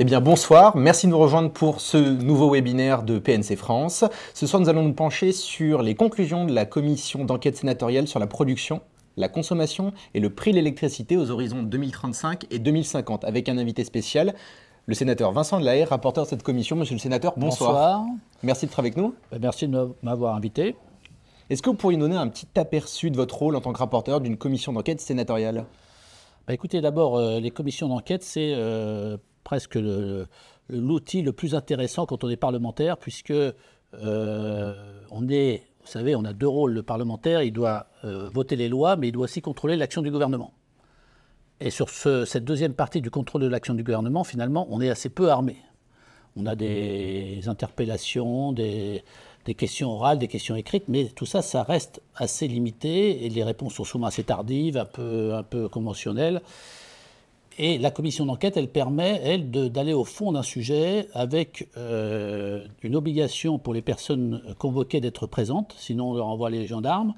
Eh bien bonsoir, merci de nous rejoindre pour ce nouveau webinaire de PNC France. Ce soir nous allons nous pencher sur les conclusions de la commission d'enquête sénatoriale sur la production, la consommation et le prix de l'électricité aux horizons 2035 et 2050 avec un invité spécial, le sénateur Vincent Delahaye, rapporteur de cette commission. Monsieur le sénateur, bonsoir. Bonsoir. Merci d'être avec nous. Merci de m'avoir invité. Est-ce que vous pourriez nous donner un petit aperçu de votre rôle en tant que rapporteur d'une commission d'enquête sénatoriale? Écoutez, d'abord, les commissions d'enquête, c'est presque l'outil le plus intéressant quand on est parlementaire, puisque on est, vous savez, on a deux rôles. Le parlementaire, il doit voter les lois, mais il doit aussi contrôler l'action du gouvernement. Et sur cette deuxième partie du contrôle de l'action du gouvernement, finalement, on est assez peu armé. On a des interpellations, des questions orales, des questions écrites, mais tout ça, ça reste assez limité et les réponses sont souvent assez tardives, un peu conventionnelles. Et la commission d'enquête, elle permet, elle, d'aller au fond d'un sujet avec une obligation pour les personnes convoquées d'être présentes, sinon on leur envoie les gendarmes,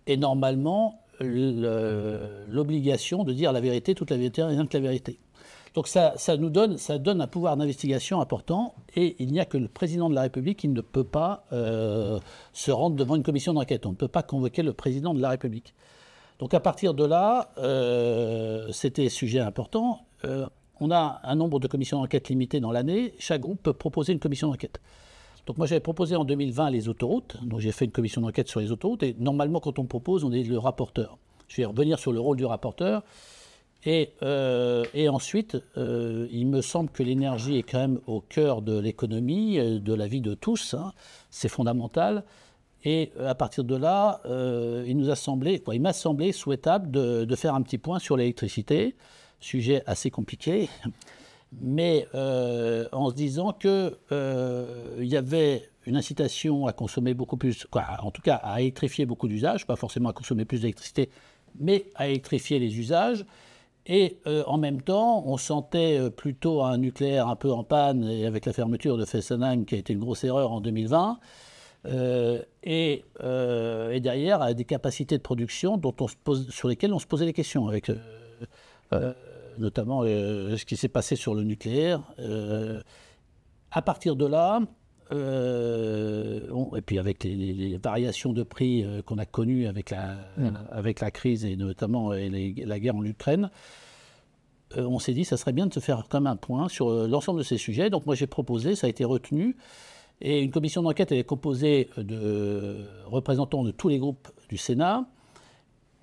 et normalement l'obligation de dire la vérité, toute la vérité, rien que la vérité. Donc ça donne un pouvoir d'investigation important, et il n'y a que le président de la République qui ne peut pas se rendre devant une commission d'enquête. On ne peut pas convoquer le président de la République. Donc à partir de là, c'était sujet important. On a un nombre de commissions d'enquête limité dans l'année. Chaque groupe peut proposer une commission d'enquête. Donc moi j'avais proposé en 2020 les autoroutes. Donc j'ai fait une commission d'enquête sur les autoroutes. Et normalement quand on propose, on est le rapporteur. Je vais revenir sur le rôle du rapporteur. Et ensuite, il me semble que l'énergie est quand même au cœur de l'économie, de la vie de tous. Hein. C'est fondamental. Et à partir de là, il m'a semblé souhaitable de faire un petit point sur l'électricité, sujet assez compliqué, mais en se disant qu'il y avait une incitation à consommer beaucoup plus, en tout cas à électrifier beaucoup d'usages, pas forcément à consommer plus d'électricité, mais à électrifier les usages. Et en même temps, on sentait plutôt un nucléaire un peu en panne, et avec la fermeture de Fessenheim, qui a été une grosse erreur en 2020, et derrière, des capacités de production sur lesquelles on se posait des questions, avec notamment ce qui s'est passé sur le nucléaire. À partir de là, et puis avec les variations de prix qu'on a connues avec la crise et notamment la guerre en Ukraine, on s'est dit que ça serait bien de se faire comme un point sur l'ensemble de ces sujets. Donc moi j'ai proposé, ça a été retenu, et une commission d'enquête est composée de représentants de tous les groupes du Sénat,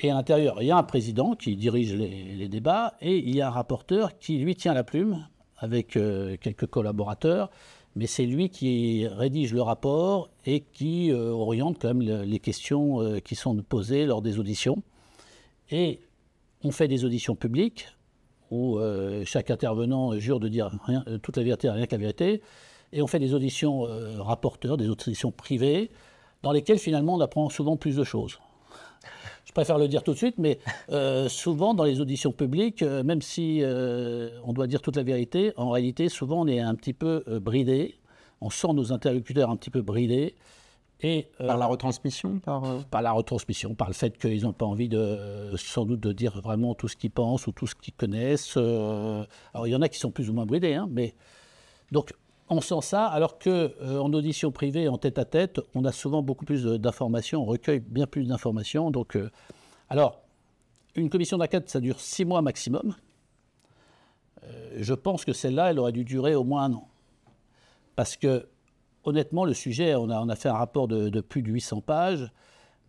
et à l'intérieur il y a un président qui dirige les débats, et il y a un rapporteur qui lui tient la plume avec quelques collaborateurs. Mais c'est lui qui rédige le rapport et qui oriente quand même les questions qui sont posées lors des auditions. Et on fait des auditions publiques où chaque intervenant jure de dire toute la vérité, rien que la vérité. Et on fait des auditions rapporteurs, des auditions privées, dans lesquelles finalement on apprend souvent plus de choses. Je préfère le dire tout de suite, mais souvent dans les auditions publiques, même si on doit dire toute la vérité, en réalité, souvent on est un petit peu bridé. On sent nos interlocuteurs un petit peu bridés. Et, par la retransmission Par la retransmission, par le fait qu'ils n'ont pas envie sans doute de dire vraiment tout ce qu'ils pensent ou tout ce qu'ils connaissent. Alors il y en a qui sont plus ou moins bridés, hein, mais donc on sent ça, alors qu'en audition privée, en tête-à-tête, on a souvent beaucoup plus d'informations, on recueille bien plus d'informations. Donc, alors, une commission d'enquête, ça dure 6 mois maximum. Je pense que celle-là, elle aurait dû durer au moins 1 an. Parce que, honnêtement, le sujet, on a fait un rapport de plus de 800 pages,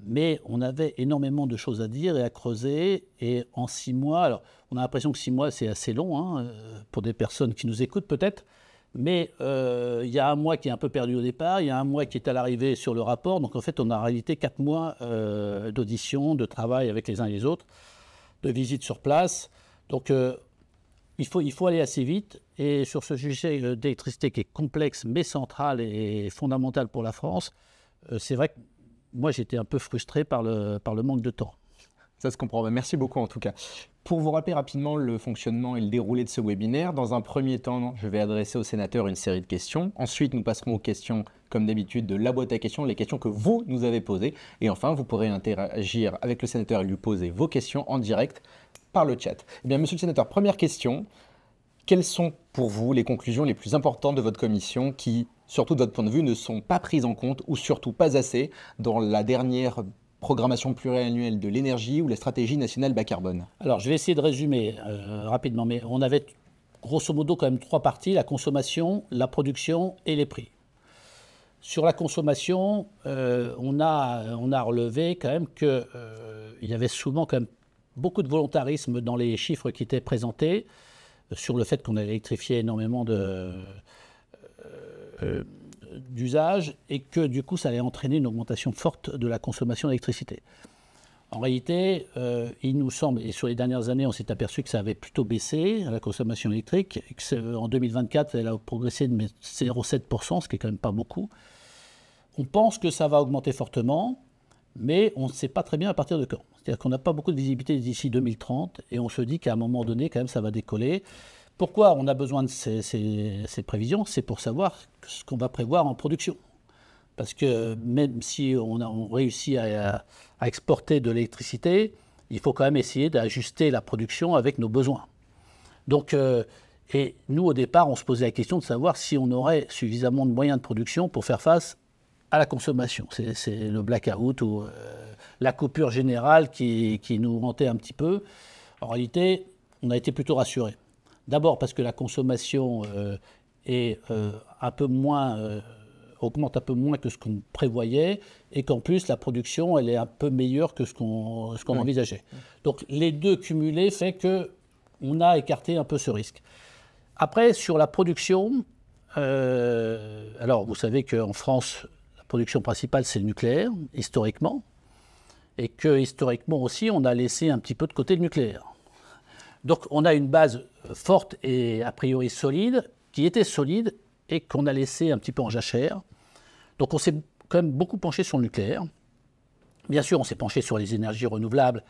mais on avait énormément de choses à dire et à creuser. Et en 6 mois, alors, on a l'impression que 6 mois, c'est assez long, hein, pour des personnes qui nous écoutent peut-être. Mais il y a 1 mois qui est un peu perdu au départ, il y a 1 mois qui est à l'arrivée sur le rapport. Donc en fait, on a en réalité 4 mois d'audition, de travail avec les uns et les autres, de visite sur place. Donc il faut aller assez vite. Et sur ce sujet d'électricité qui est complexe, mais central et fondamental pour la France, c'est vrai que moi j'étais un peu frustré par le manque de temps. Ça se comprend. Merci beaucoup en tout cas. Pour vous rappeler rapidement le fonctionnement et le déroulé de ce webinaire, dans un premier temps, je vais adresser au sénateur une série de questions. Ensuite, nous passerons aux questions, comme d'habitude, de la boîte à questions, les questions que vous nous avez posées. Et enfin, vous pourrez interagir avec le sénateur et lui poser vos questions en direct par le chat. Eh bien, monsieur le sénateur, première question. Quelles sont pour vous les conclusions les plus importantes de votre commission qui, surtout de votre point de vue, ne sont pas prises en compte ou surtout pas assez dans la dernière programmation pluriannuelle de l'énergie ou la stratégie nationale bas carbone? Alors, je vais essayer de résumer rapidement, mais on avait grosso modo quand même 3 parties, la consommation, la production et les prix. Sur la consommation, on a relevé quand même qu'il y avait souvent quand même beaucoup de volontarisme dans les chiffres qui étaient présentés sur le fait qu'on allait électrifier énormément d'usages et que du coup ça allait entraîner une augmentation forte de la consommation d'électricité. En réalité, il nous semble, et sur les dernières années, on s'est aperçu que ça avait plutôt baissé, la consommation électrique, et qu'en 2024, elle a progressé de 0,7%, ce qui est quand même pas beaucoup. On pense que ça va augmenter fortement, mais on ne sait pas très bien à partir de quand. C'est-à-dire qu'on n'a pas beaucoup de visibilité d'ici 2030, et on se dit qu'à un moment donné, quand même, ça va décoller. Pourquoi on a besoin de ces prévisions? C'est pour savoir ce qu'on va prévoir en production. Parce que même si on réussit à exporter de l'électricité, il faut quand même essayer d'ajuster la production avec nos besoins. Donc, et nous, au départ, on se posait la question de savoir si on aurait suffisamment de moyens de production pour faire face à la consommation. C'est le blackout ou la coupure générale qui nous hantait un petit peu. En réalité, on a été plutôt rassurés. D'abord parce que la consommation est un peu moins... augmente un peu moins que ce qu'on prévoyait et qu'en plus la production elle est un peu meilleure que ce qu'on envisageait. Donc les deux cumulés fait qu'on a écarté un peu ce risque. Après sur la production, alors vous savez qu'en France la production principale c'est le nucléaire historiquement et que historiquement aussi on a laissé un petit peu de côté le nucléaire. Donc on a une base forte et a priori solide qui était solide et qu'on a laissé un petit peu en jachère. Donc on s'est quand même beaucoup penché sur le nucléaire. Bien sûr, on s'est penché sur les énergies renouvelables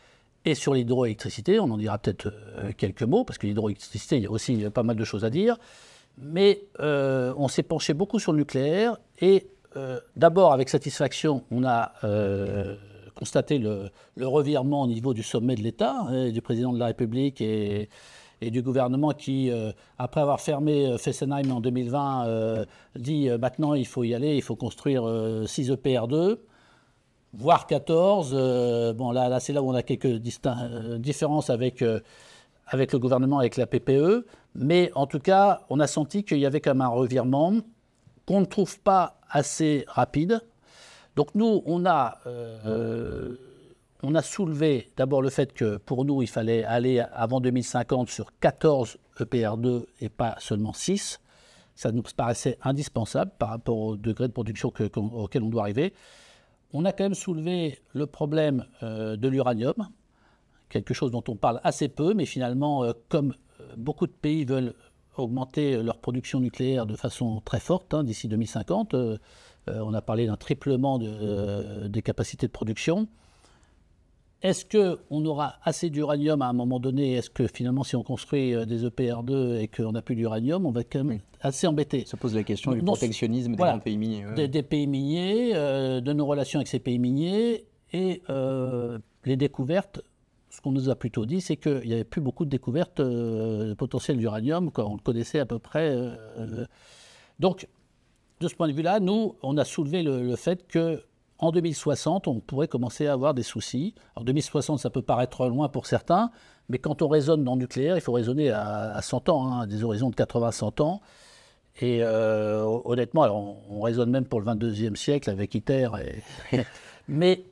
et sur l'hydroélectricité. On en dira peut-être quelques mots, parce que l'hydroélectricité, il y a aussi pas mal de choses à dire. Mais on s'est penché beaucoup sur le nucléaire. Et d'abord, avec satisfaction, on a constaté le revirement au niveau du sommet de l'État, du président de la République et du gouvernement qui, après avoir fermé Fessenheim en 2020, dit maintenant il faut y aller, il faut construire 6 EPR2, voire 14. Bon, là c'est là où on a quelques différences avec le gouvernement, avec la PPE. Mais en tout cas, on a senti qu'il y avait quand même un revirement qu'on ne trouve pas assez rapide. Donc nous, on a soulevé d'abord le fait que pour nous, il fallait aller avant 2050 sur 14 EPR2 et pas seulement 6. Ça nous paraissait indispensable par rapport au degré de production auquel on doit arriver. On a quand même soulevé le problème de l'uranium, quelque chose dont on parle assez peu, mais finalement, comme beaucoup de pays veulent augmenter leur production nucléaire de façon très forte d'ici 2050, on a parlé d'un triplement des capacités de production. Est-ce qu'on aura assez d'uranium à un moment donné? Est-ce que finalement, si on construit des EPR2 et qu'on n'a plus d'uranium, on va être quand même assez embêté? Ça pose la question du protectionnisme des grands pays miniers. Des pays miniers, de nos relations avec ces pays miniers et les découvertes. Ce qu'on nous a plutôt dit, c'est qu'il n'y avait plus beaucoup de découvertes potentielles d'uranium, on le connaissait à peu près. Donc, de ce point de vue-là, nous, on a soulevé le fait que en 2060, on pourrait commencer à avoir des soucis. En 2060, ça peut paraître loin pour certains, mais quand on raisonne dans le nucléaire, il faut raisonner à 100 ans, à des horizons de 80-100 ans. Et honnêtement, alors on raisonne même pour le 22e siècle avec ITER. Mais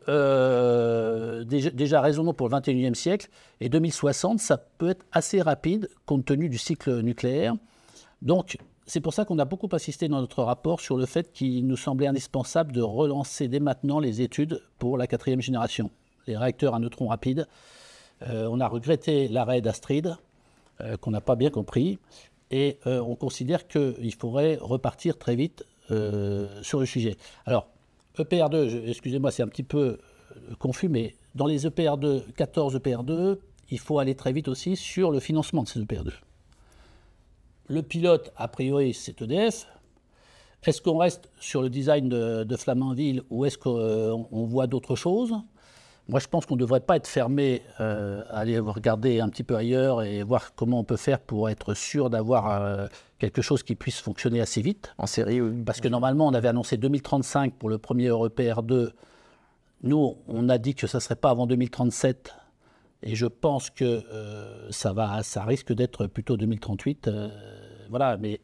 déjà, raisonnons pour le 21e siècle. Et 2060, ça peut être assez rapide compte tenu du cycle nucléaire. Donc, c'est pour ça qu'on a beaucoup insisté dans notre rapport sur le fait qu'il nous semblait indispensable de relancer dès maintenant les études pour la 4e génération, les réacteurs à neutrons rapides. On a regretté l'arrêt d'Astrid, qu'on n'a pas bien compris, et on considère qu'il faudrait repartir très vite sur le sujet. Alors, EPR2, excusez-moi, c'est un petit peu confus, mais dans les EPR2, 14 EPR2, il faut aller très vite aussi sur le financement de ces EPR2. Le pilote, a priori, c'est EDF. Est-ce qu'on reste sur le design de Flamanville ou est-ce qu'on voit d'autres choses? Moi, je pense qu'on ne devrait pas être fermé, aller regarder un petit peu ailleurs et voir comment on peut faire pour être sûr d'avoir quelque chose qui puisse fonctionner assez vite. En série, oui. Parce que normalement, on avait annoncé 2035 pour le premier EPR 2. Nous, on a dit que ça ne serait pas avant 2037. Et je pense que ça risque d'être plutôt 2038. Voilà, mais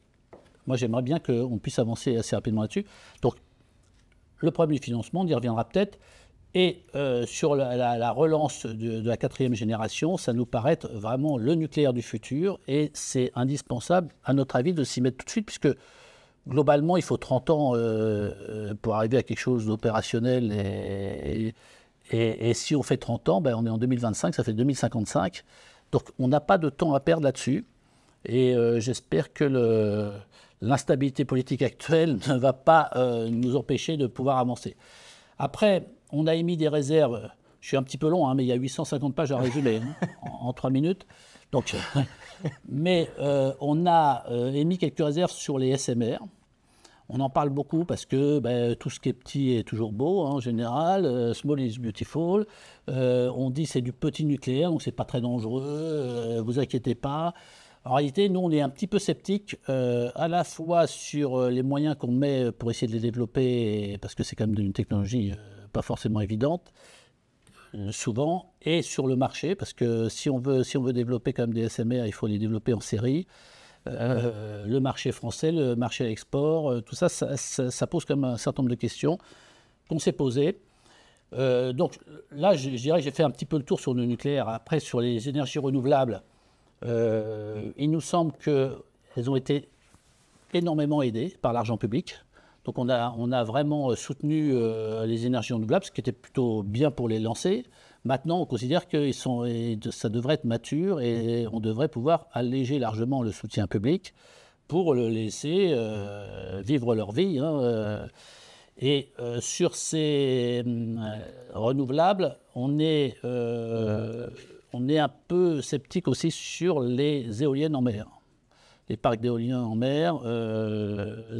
moi, j'aimerais bien qu'on puisse avancer assez rapidement là-dessus. Donc, le problème du financement, on y reviendra peut-être. Et sur la relance de la 4e génération, ça nous paraît être vraiment le nucléaire du futur. Et c'est indispensable, à notre avis, de s'y mettre tout de suite, puisque globalement, il faut 30 ans pour arriver à quelque chose d'opérationnel. Et si on fait 30 ans, ben on est en 2025, ça fait 2055. Donc on n'a pas de temps à perdre là-dessus. Et j'espère que l'instabilité politique actuelle ne va pas nous empêcher de pouvoir avancer. Après, on a émis des réserves. Je suis un petit peu long, hein, mais il y a 850 pages à résumer en 3 minutes. Donc, mais on a émis quelques réserves sur les SMR. On en parle beaucoup parce que tout ce qui est petit est toujours beau, hein, en général. Small is beautiful. On dit c'est du petit nucléaire, donc c'est pas très dangereux. Vous inquiétez pas. En réalité, nous, on est un petit peu sceptiques à la fois sur les moyens qu'on met pour essayer de les développer, parce que c'est quand même une technologie pas forcément évidente, souvent, et sur le marché, parce que si on veut développer quand même des SMR, il faut les développer en série. Le marché français, le marché à l'export, tout ça, ça pose quand même un certain nombre de questions qu'on s'est posées. Donc là, je dirais que j'ai fait un petit peu le tour sur le nucléaire. Après, sur les énergies renouvelables, il nous semble qu'elles ont été énormément aidées par l'argent public. Donc on a vraiment soutenu les énergies renouvelables, ce qui était plutôt bien pour les lancer. Maintenant, on considère que ça devrait être mature et on devrait pouvoir alléger largement le soutien public pour le laisser vivre leur vie. Hein. Et sur ces renouvelables, on est un peu sceptique aussi sur les éoliennes en mer. Les parcs d'éoliens en mer,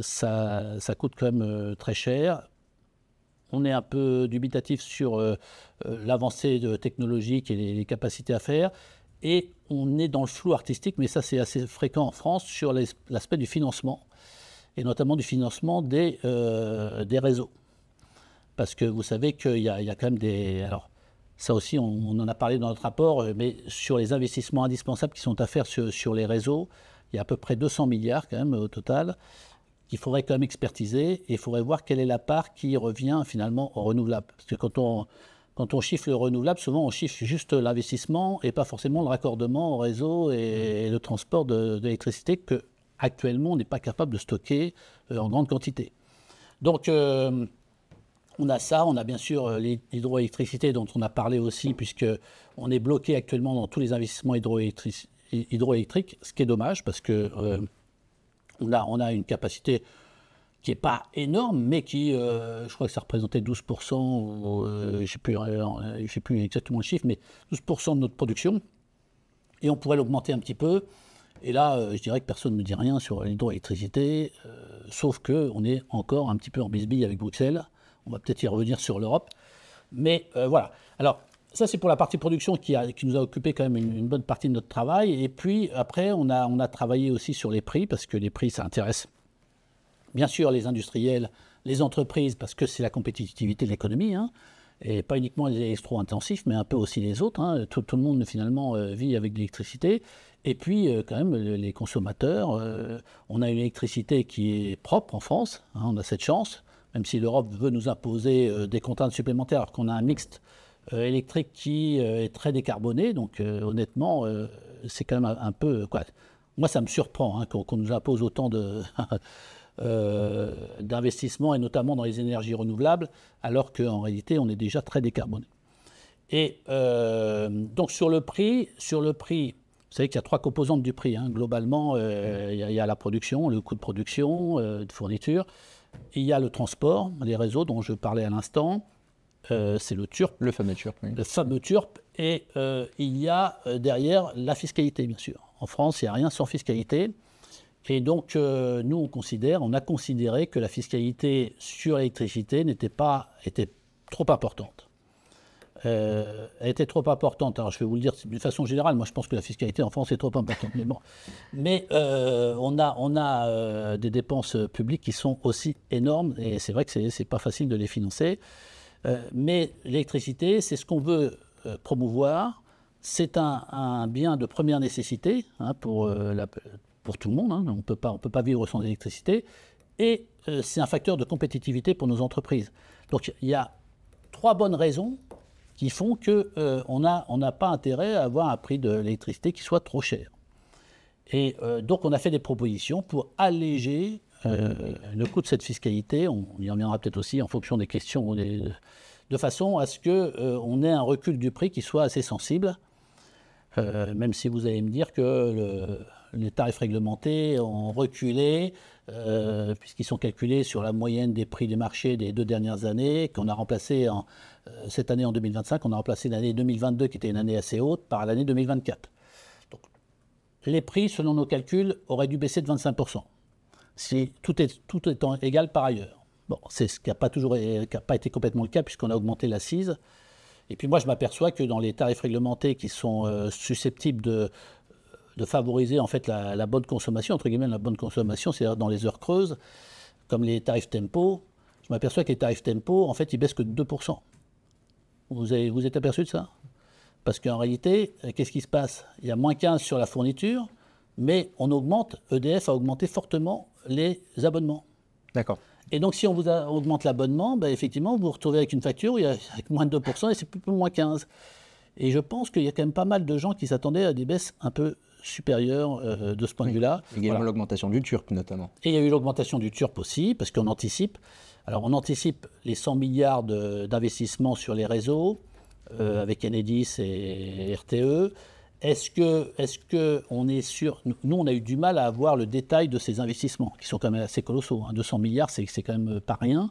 ça coûte quand même très cher. On est un peu dubitatif sur l'avancée technologique et les capacités à faire. Et on est dans le flou artistique, mais ça c'est assez fréquent en France, sur l'aspect du financement, et notamment du financement des réseaux. Parce que vous savez qu'il y a quand même des... Alors, ça aussi, on en a parlé dans notre rapport, mais sur les investissements indispensables qui sont à faire sur les réseaux, il y a à peu près 200 milliards quand même au total, qu'il faudrait quand même expertiser, et il faudrait voir quelle est la part qui revient finalement au renouvelable. Parce que quand on chiffre le renouvelable, souvent on chiffre juste l'investissement et pas forcément le raccordement au réseau et le transport de l'électricité qu'actuellement on n'est pas capable de stocker en grande quantité. Donc on a ça, on a bien sûr l'hydroélectricité dont on a parlé aussi, puisqu'on est bloqué actuellement dans tous les investissements hydroélectriques, ce qui est dommage parce que on a une capacité qui n'est pas énorme, mais qui, je crois que ça représentait 12%, je ne sais plus exactement le chiffre, mais 12% de notre production. Et on pourrait l'augmenter un petit peu. Et là, je dirais que personne ne me dit rien sur l'hydroélectricité, sauf qu'on est encore un petit peu en bisbille avec Bruxelles. On va peut-être y revenir sur l'Europe. Mais voilà. Alors, ça, c'est pour la partie production qui nous a occupé quand même une bonne partie de notre travail. Et puis, après, on a travaillé aussi sur les prix, parce que les prix, ça intéresse bien sûr les industriels, les entreprises, parce que c'est la compétitivité de l'économie, hein, et pas uniquement les électro-intensifs, mais un peu aussi les autres. Hein. Tout le monde, finalement, vit avec l'électricité. Et puis, quand même, les consommateurs, on a une électricité qui est propre en France, hein, on a cette chance, même si l'Europe veut nous imposer des contraintes supplémentaires, alors qu'on a un mixte électrique qui est très décarboné. Donc, honnêtement, c'est quand même un peu... Quoi. Moi, ça me surprend hein, qu'on nous impose autant d'investissements, et notamment dans les énergies renouvelables, alors qu'en réalité, on est déjà très décarboné. Et donc, sur le prix, vous savez qu'il y a 3 composantes du prix. Hein. Globalement, il y a la production, le coût de production, de fourniture. Il y a le transport, les réseaux dont je parlais à l'instant. C'est le TURP. Le fameux TURP, oui. Le fameux TURP. Et il y a derrière la fiscalité, bien sûr. En France, il n'y a rien sans fiscalité. Et donc, nous, on a considéré que la fiscalité sur l'électricité était trop importante. a été trop importante. Alors je vais vous le dire d'une façon générale, moi je pense que la fiscalité en France est trop importante. Mais bon, on a des dépenses publiques qui sont aussi énormes et c'est vrai que c'est pas facile de les financer. Mais l'électricité, c'est ce qu'on veut promouvoir. C'est un bien de première nécessité pour tout le monde. Hein. On peut pas vivre sans électricité. Et c'est un facteur de compétitivité pour nos entreprises. Donc il y a 3 bonnes raisons qui font qu'on n'a pas intérêt à avoir un prix de l'électricité qui soit trop cher. Et donc on a fait des propositions pour alléger le coût de cette fiscalité. On y reviendra peut-être aussi en fonction des questions, de façon à ce qu'on ait un recul du prix qui soit assez sensible. Même si vous allez me dire que les tarifs réglementés ont reculé, puisqu'ils sont calculés sur la moyenne des prix du marché des 2 dernières années, qu'on a remplacé cette année en 2025, on a remplacé l'année 2022, qui était une année assez haute, par l'année 2024. Donc, les prix, selon nos calculs, auraient dû baisser de 25%, si tout étant égal par ailleurs. Bon, c'est ce qui n'a pas été complètement le cas, puisqu'on a augmenté l'assise. Et puis moi, je m'aperçois que dans les tarifs réglementés qui sont susceptibles de favoriser en fait la bonne consommation, entre guillemets la bonne consommation, c'est-à-dire dans les heures creuses, comme les tarifs tempo, je m'aperçois que les tarifs tempo, en fait, ils baissent que de 2%. Vous êtes aperçu de ça? Parce qu'en réalité, qu'est-ce qui se passe? Il y a moins 15 sur la fourniture, mais EDF a augmenté fortement les abonnements. D'accord. Et donc, si on vous augmente l'abonnement, effectivement, vous vous retrouvez avec une facture avec moins de 2% et c'est plus moins 15%. Et je pense qu'il y a quand même pas mal de gens qui s'attendaient à des baisses un peu supérieures de ce point de vue-là. Également l'augmentation du TURP, notamment. Et il y a eu l'augmentation du TURP aussi, parce qu'on anticipe. Alors, on anticipe les 100 milliards d'investissements sur les réseaux, avec Enedis et RTE. Est-ce que on est sûr? Nous, on a eu du mal à avoir le détail de ces investissements, qui sont quand même assez colossaux. 200 milliards, c'est quand même pas rien.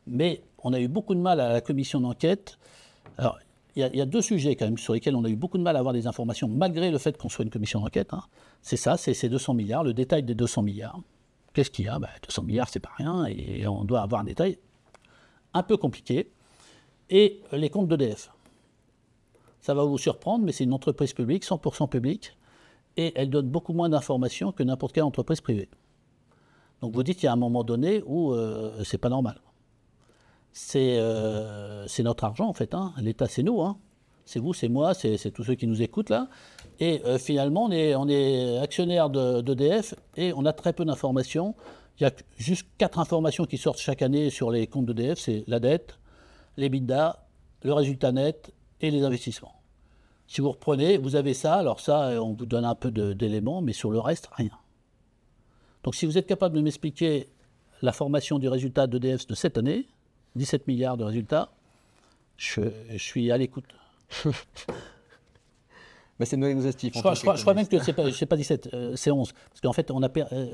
Mais on a eu beaucoup de mal à la commission d'enquête. Alors, il y a 2 sujets quand même sur lesquels on a eu beaucoup de mal à avoir des informations, malgré le fait qu'on soit une commission d'enquête. Hein. C'est ça, c'est ces 200 milliards, le détail des 200 milliards. Qu'est-ce qu'il y a? 200 milliards, c'est pas rien, et on doit avoir un détail un peu compliqué. Et les comptes d'EDF. Ça va vous surprendre, mais c'est une entreprise publique, 100% publique, et elle donne beaucoup moins d'informations que n'importe quelle entreprise privée. Donc vous dites qu'il y a un moment donné où c'est pas normal. C'est notre argent en fait, hein. L'État c'est nous, hein. C'est vous, c'est moi, c'est tous ceux qui nous écoutent là. Et finalement on est actionnaire d'EDF et on a très peu d'informations. Il y a juste 4 informations qui sortent chaque année sur les comptes d'EDF, c'est la dette, l'EBITDA, le résultat net et les investissements. Si vous reprenez, vous avez ça, alors ça, on vous donne un peu d'éléments, mais sur le reste, rien. Donc si vous êtes capable de m'expliquer la formation du résultat d'EDF de cette année, 17 milliards de résultats, je suis à l'écoute. C'est non exhaustif. Je crois même que c'est pas 17, c'est 11. Parce qu'en fait,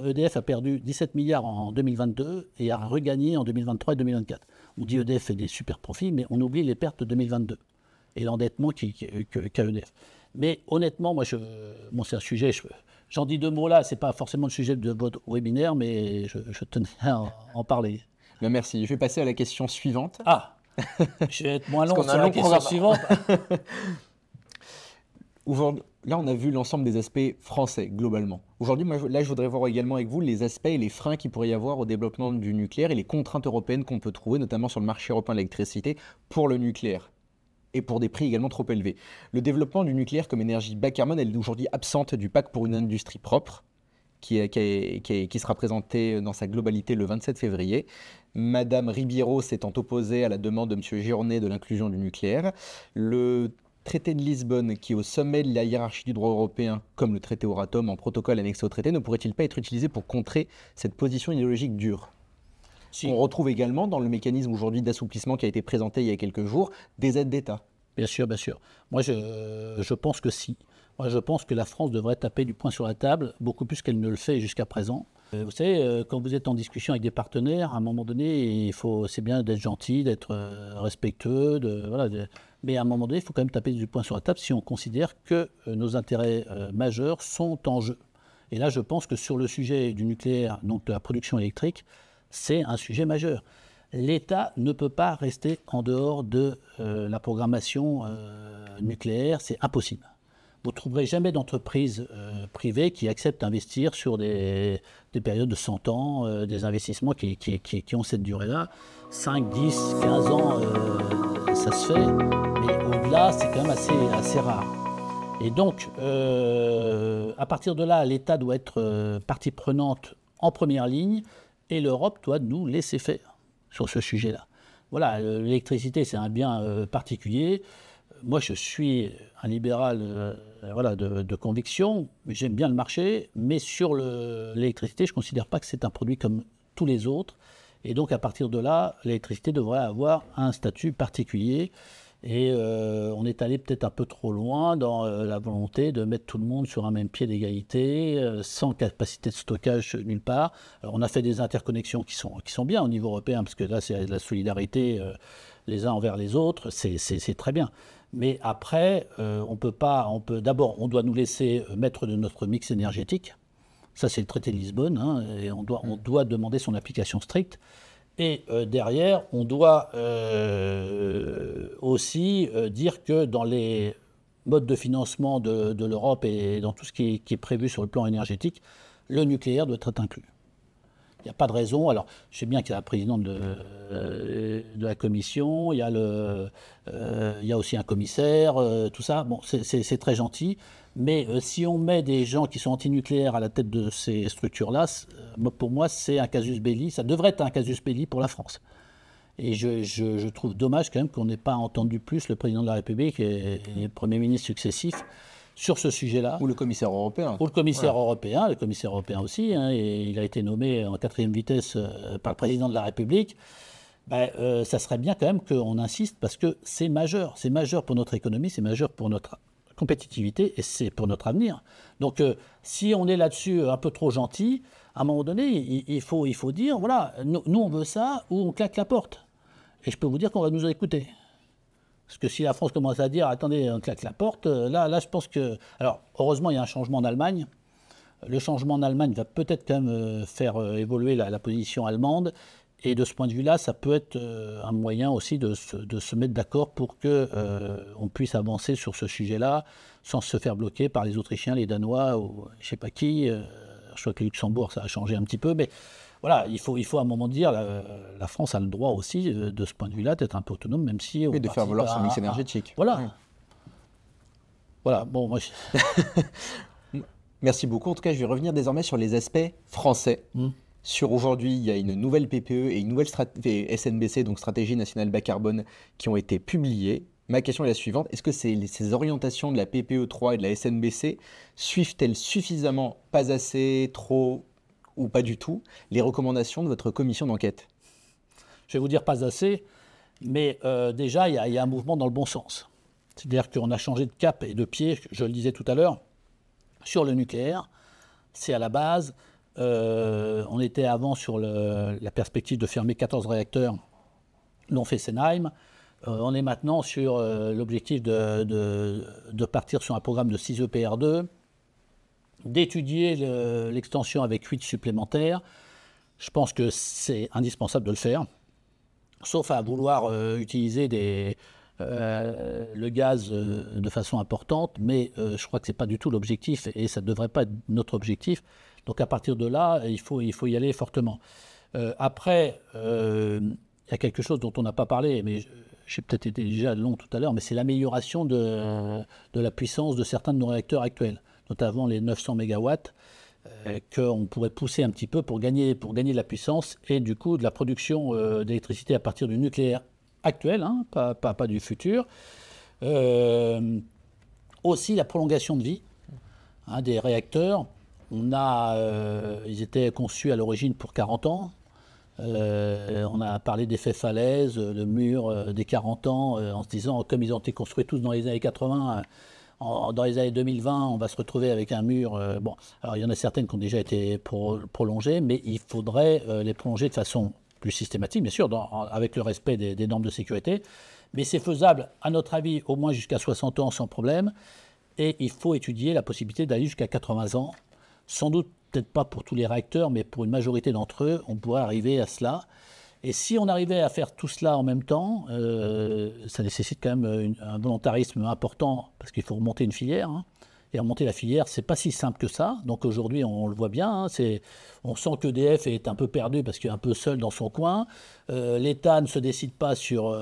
EDF a perdu 17 milliards en 2022 et a regagné en 2023 et 2024. On dit EDF fait des super profits, mais on oublie les pertes de 2022 et l'endettement qu'a EDF. Mais honnêtement, moi, c'est un sujet, j'en dis 2 mots là, c'est pas forcément le sujet de votre webinaire, mais je tenais à en parler. Merci. Je vais passer à la question suivante. Ah, je vais être moins long sur la question suivante. Là, on a vu l'ensemble des aspects français, globalement. Aujourd'hui, là, je voudrais voir également avec vous les aspects et les freins qu'il pourrait y avoir au développement du nucléaire et les contraintes européennes qu'on peut trouver, notamment sur le marché européen de l'électricité, pour le nucléaire et pour des prix également trop élevés. Le développement du nucléaire comme énergie bas carbone, elle est aujourd'hui absente du pacte pour une industrie propre, qui sera présenté dans sa globalité le 27 février. Madame Ribeiro s'étant opposée à la demande de M. Gironnet de l'inclusion du nucléaire. Le traité de Lisbonne, qui est au sommet de la hiérarchie du droit européen, comme le traité Euratom en protocole annexé au traité, ne pourrait-il pas être utilisé pour contrer cette position idéologique dure? On retrouve également dans le mécanisme aujourd'hui d'assouplissement qui a été présenté il y a quelques jours, des aides d'État. Bien sûr, bien sûr. Moi, je pense que si. Moi, je pense que la France devrait taper du poing sur la table, beaucoup plus qu'elle ne le fait jusqu'à présent. Vous savez, quand vous êtes en discussion avec des partenaires, à un moment donné, c'est bien d'être gentil, d'être respectueux, mais à un moment donné, il faut quand même taper du poing sur la table si on considère que nos intérêts majeurs sont en jeu. Et là, je pense que sur le sujet du nucléaire, donc de la production électrique, c'est un sujet majeur. L'État ne peut pas rester en dehors de la programmation nucléaire, c'est impossible. Vous ne trouverez jamais d'entreprise privée qui accepte d'investir sur des périodes de 100 ans, des investissements qui ont cette durée-là. 5, 10, 15 ans, ça se fait, mais au-delà, c'est quand même assez rare. Et donc, à partir de là, l'État doit être partie prenante en première ligne et l'Europe doit nous laisser faire sur ce sujet-là. Voilà, l'électricité, c'est un bien particulier. Moi, je suis un libéral de conviction. J'aime bien le marché, mais sur l'électricité, je ne considère pas que c'est un produit comme tous les autres. Et donc, à partir de là, l'électricité devrait avoir un statut particulier. Et on est allé peut-être un peu trop loin dans la volonté de mettre tout le monde sur un même pied d'égalité, sans capacité de stockage nulle part. Alors, on a fait des interconnexions qui sont bien au niveau européen, parce que là, c'est de la solidarité les uns envers les autres, c'est très bien. Mais après, d'abord, on doit nous laisser maître de notre mix énergétique. Ça, c'est le traité de Lisbonne, hein, et on doit demander son application stricte. Et derrière, on doit aussi dire que dans les modes de financement de l'Europe et dans tout ce qui est prévu sur le plan énergétique, le nucléaire doit être inclus. Il n'y a pas de raison. Alors, je sais bien qu'il y a la présidente de la commission, il y a aussi un commissaire, tout ça. Bon, c'est très gentil. Mais si on met des gens qui sont anti-nucléaires à la tête de ces structures-là, pour moi, c'est un casus belli. Ça devrait être un casus belli pour la France. Et je trouve dommage quand même qu'on n'ait pas entendu plus le président de la République et les premiers ministres successifs sur ce sujet-là. Ou le commissaire européen. Ou le commissaire européen, le commissaire européen aussi, hein, et il a été nommé en 4e vitesse par le président de la République. Ça serait bien quand même qu'on insiste parce que c'est majeur pour notre économie, c'est majeur pour notre compétitivité et c'est pour notre avenir. Donc si on est là-dessus un peu trop gentil, à un moment donné, il faut dire, voilà, nous on veut ça ou on claque la porte. Et je peux vous dire qu'on va nous écouter. Parce que si la France commence à dire, attendez, on claque la porte, là, je pense que... Alors, heureusement, il y a un changement en Allemagne. Le changement en Allemagne va peut-être quand même faire évoluer la position allemande. Et de ce point de vue-là, ça peut être un moyen aussi de se mettre d'accord pour qu'on puisse avancer sur ce sujet-là sans se faire bloquer par les Autrichiens, les Danois ou je ne sais pas qui. Je crois que le Luxembourg, ça a changé un petit peu, mais... Voilà, il faut à un moment dire, la France a le droit aussi, de ce point de vue-là, d'être un peu autonome, même si... Et de faire valoir son mix énergétique. Voilà. Oui. Voilà, bon, moi... Merci beaucoup. En tout cas, je vais revenir désormais sur les aspects français. Sur aujourd'hui, il y a une nouvelle PPE et une nouvelle SNBC, donc Stratégie Nationale Bas Carbone, qui ont été publiées. Ma question est la suivante. Est-ce que ces orientations de la PPE 3 et de la SNBC suivent-elles suffisamment, pas assez, trop ou pas du tout, les recommandations de votre commission d'enquête? Je vais vous dire pas assez, mais déjà, il y a un mouvement dans le bon sens. C'est-à-dire qu'on a changé de cap et de pied, je le disais tout à l'heure, sur le nucléaire. C'est à la base. On était avant sur la perspective de fermer 14 réacteurs non Fessenheim. On est maintenant sur l'objectif de partir sur un programme de 6 EPR2, d'étudier l'extension avec 8 supplémentaires. Je pense que c'est indispensable de le faire, sauf à vouloir utiliser le gaz de façon importante, mais je crois que ce n'est pas du tout l'objectif et ça ne devrait pas être notre objectif. Donc à partir de là, il faut y aller fortement. Après, il y a quelque chose dont on n'a pas parlé, mais j'ai peut-être été déjà long tout à l'heure, mais c'est l'amélioration de la puissance de certains de nos réacteurs actuels, notamment les 900 MW, qu'on pourrait pousser un petit peu pour gagner de la puissance et du coup de la production d'électricité à partir du nucléaire actuel, hein, pas du futur. Aussi la prolongation de vie des réacteurs. Ils étaient conçus à l'origine pour 40 ans. On a parlé d'effet falaise, le mur des 40 ans, en se disant, comme ils ont été construits tous dans les années 80, dans les années 2020, on va se retrouver avec un mur. Bon, alors il y en a certaines qui ont déjà été prolongées, mais il faudrait les prolonger de façon plus systématique, bien sûr, avec le respect des normes de sécurité. Mais c'est faisable, à notre avis, au moins jusqu'à 60 ans sans problème. Et il faut étudier la possibilité d'aller jusqu'à 80 ans. Sans doute, peut-être pas pour tous les réacteurs, mais pour une majorité d'entre eux, on pourrait arriver à cela. Et si on arrivait à faire tout cela en même temps, ça nécessite quand même un volontarisme important, parce qu'il faut remonter une filière. Hein. Et remonter la filière, c'est pas si simple que ça. Donc aujourd'hui, on le voit bien, hein, on sent qu'EDF est un peu perdu parce qu'il est un peu seul dans son coin. L'État ne se décide pas sur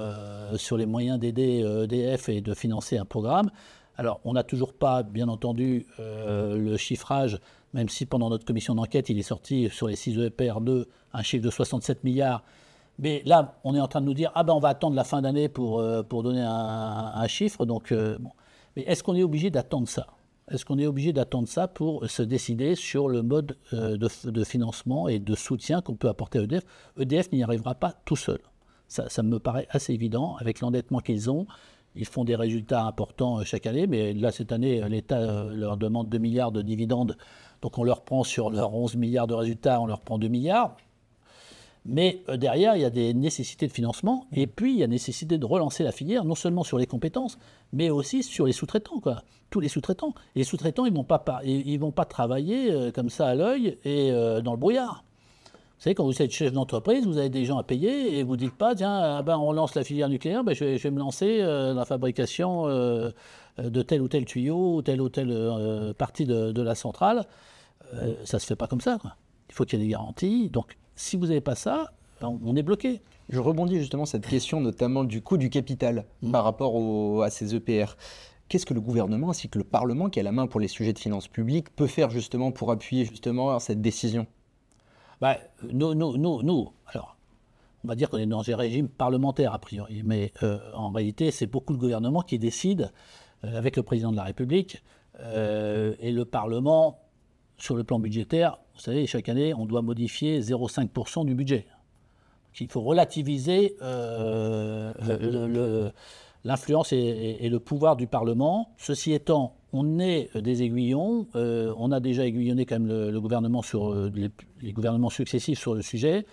les moyens d'aider EDF et de financer un programme. Alors, on n'a toujours pas, bien entendu, le chiffrage, même si pendant notre commission d'enquête, il est sorti sur les 6 EPR2 un chiffre de 67 milliards. Mais là, on est en train de nous dire, on va attendre la fin d'année pour donner un chiffre. Donc, bon. Mais est-ce qu'on est obligé d'attendre ça ? Est-ce qu'on est obligé d'attendre ça pour se décider sur le mode de financement et de soutien qu'on peut apporter à EDF ? EDF n'y arrivera pas tout seul. Ça me paraît assez évident, avec l'endettement qu'ils ont. Ils font des résultats importants chaque année, mais là, cette année, l'État leur demande 2 milliards de dividendes. Donc on leur prend sur leurs 11 milliards de résultats, on leur prend 2 milliards. Mais derrière, il y a des nécessités de financement, et puis il y a nécessité de relancer la filière, non seulement sur les compétences, mais aussi sur les sous-traitants, quoi. Tous les sous-traitants. Et les sous-traitants, ils ne vont pas travailler comme ça à l'œil et dans le brouillard. Vous savez, quand vous êtes chef d'entreprise, vous avez des gens à payer, et vous ne dites pas, tiens, on relance la filière nucléaire, je vais me lancer dans la fabrication de tel ou tel tuyau, ou telle partie de la centrale. Ça ne se fait pas comme ça, quoi. Il faut qu'il y ait des garanties. Donc, si vous n'avez pas ça, on est bloqué. Je rebondis justement sur cette question, notamment du coût du capital par rapport à ces EPR. Qu'est-ce que le gouvernement ainsi que le Parlement, qui a la main pour les sujets de finances publiques, peut faire justement pour appuyer justement cette décision ? Nous, alors, on va dire qu'on est dans un régime parlementaire a priori, mais en réalité, c'est beaucoup le gouvernement qui décide avec le président de la République et le Parlement. Sur le plan budgétaire, vous savez, chaque année, on doit modifier 0,5% du budget. Donc, il faut relativiser l'influence et le pouvoir du Parlement. Ceci étant, on est des aiguillons. On a déjà aiguillonné quand même le gouvernement sur les gouvernements successifs sur le sujet.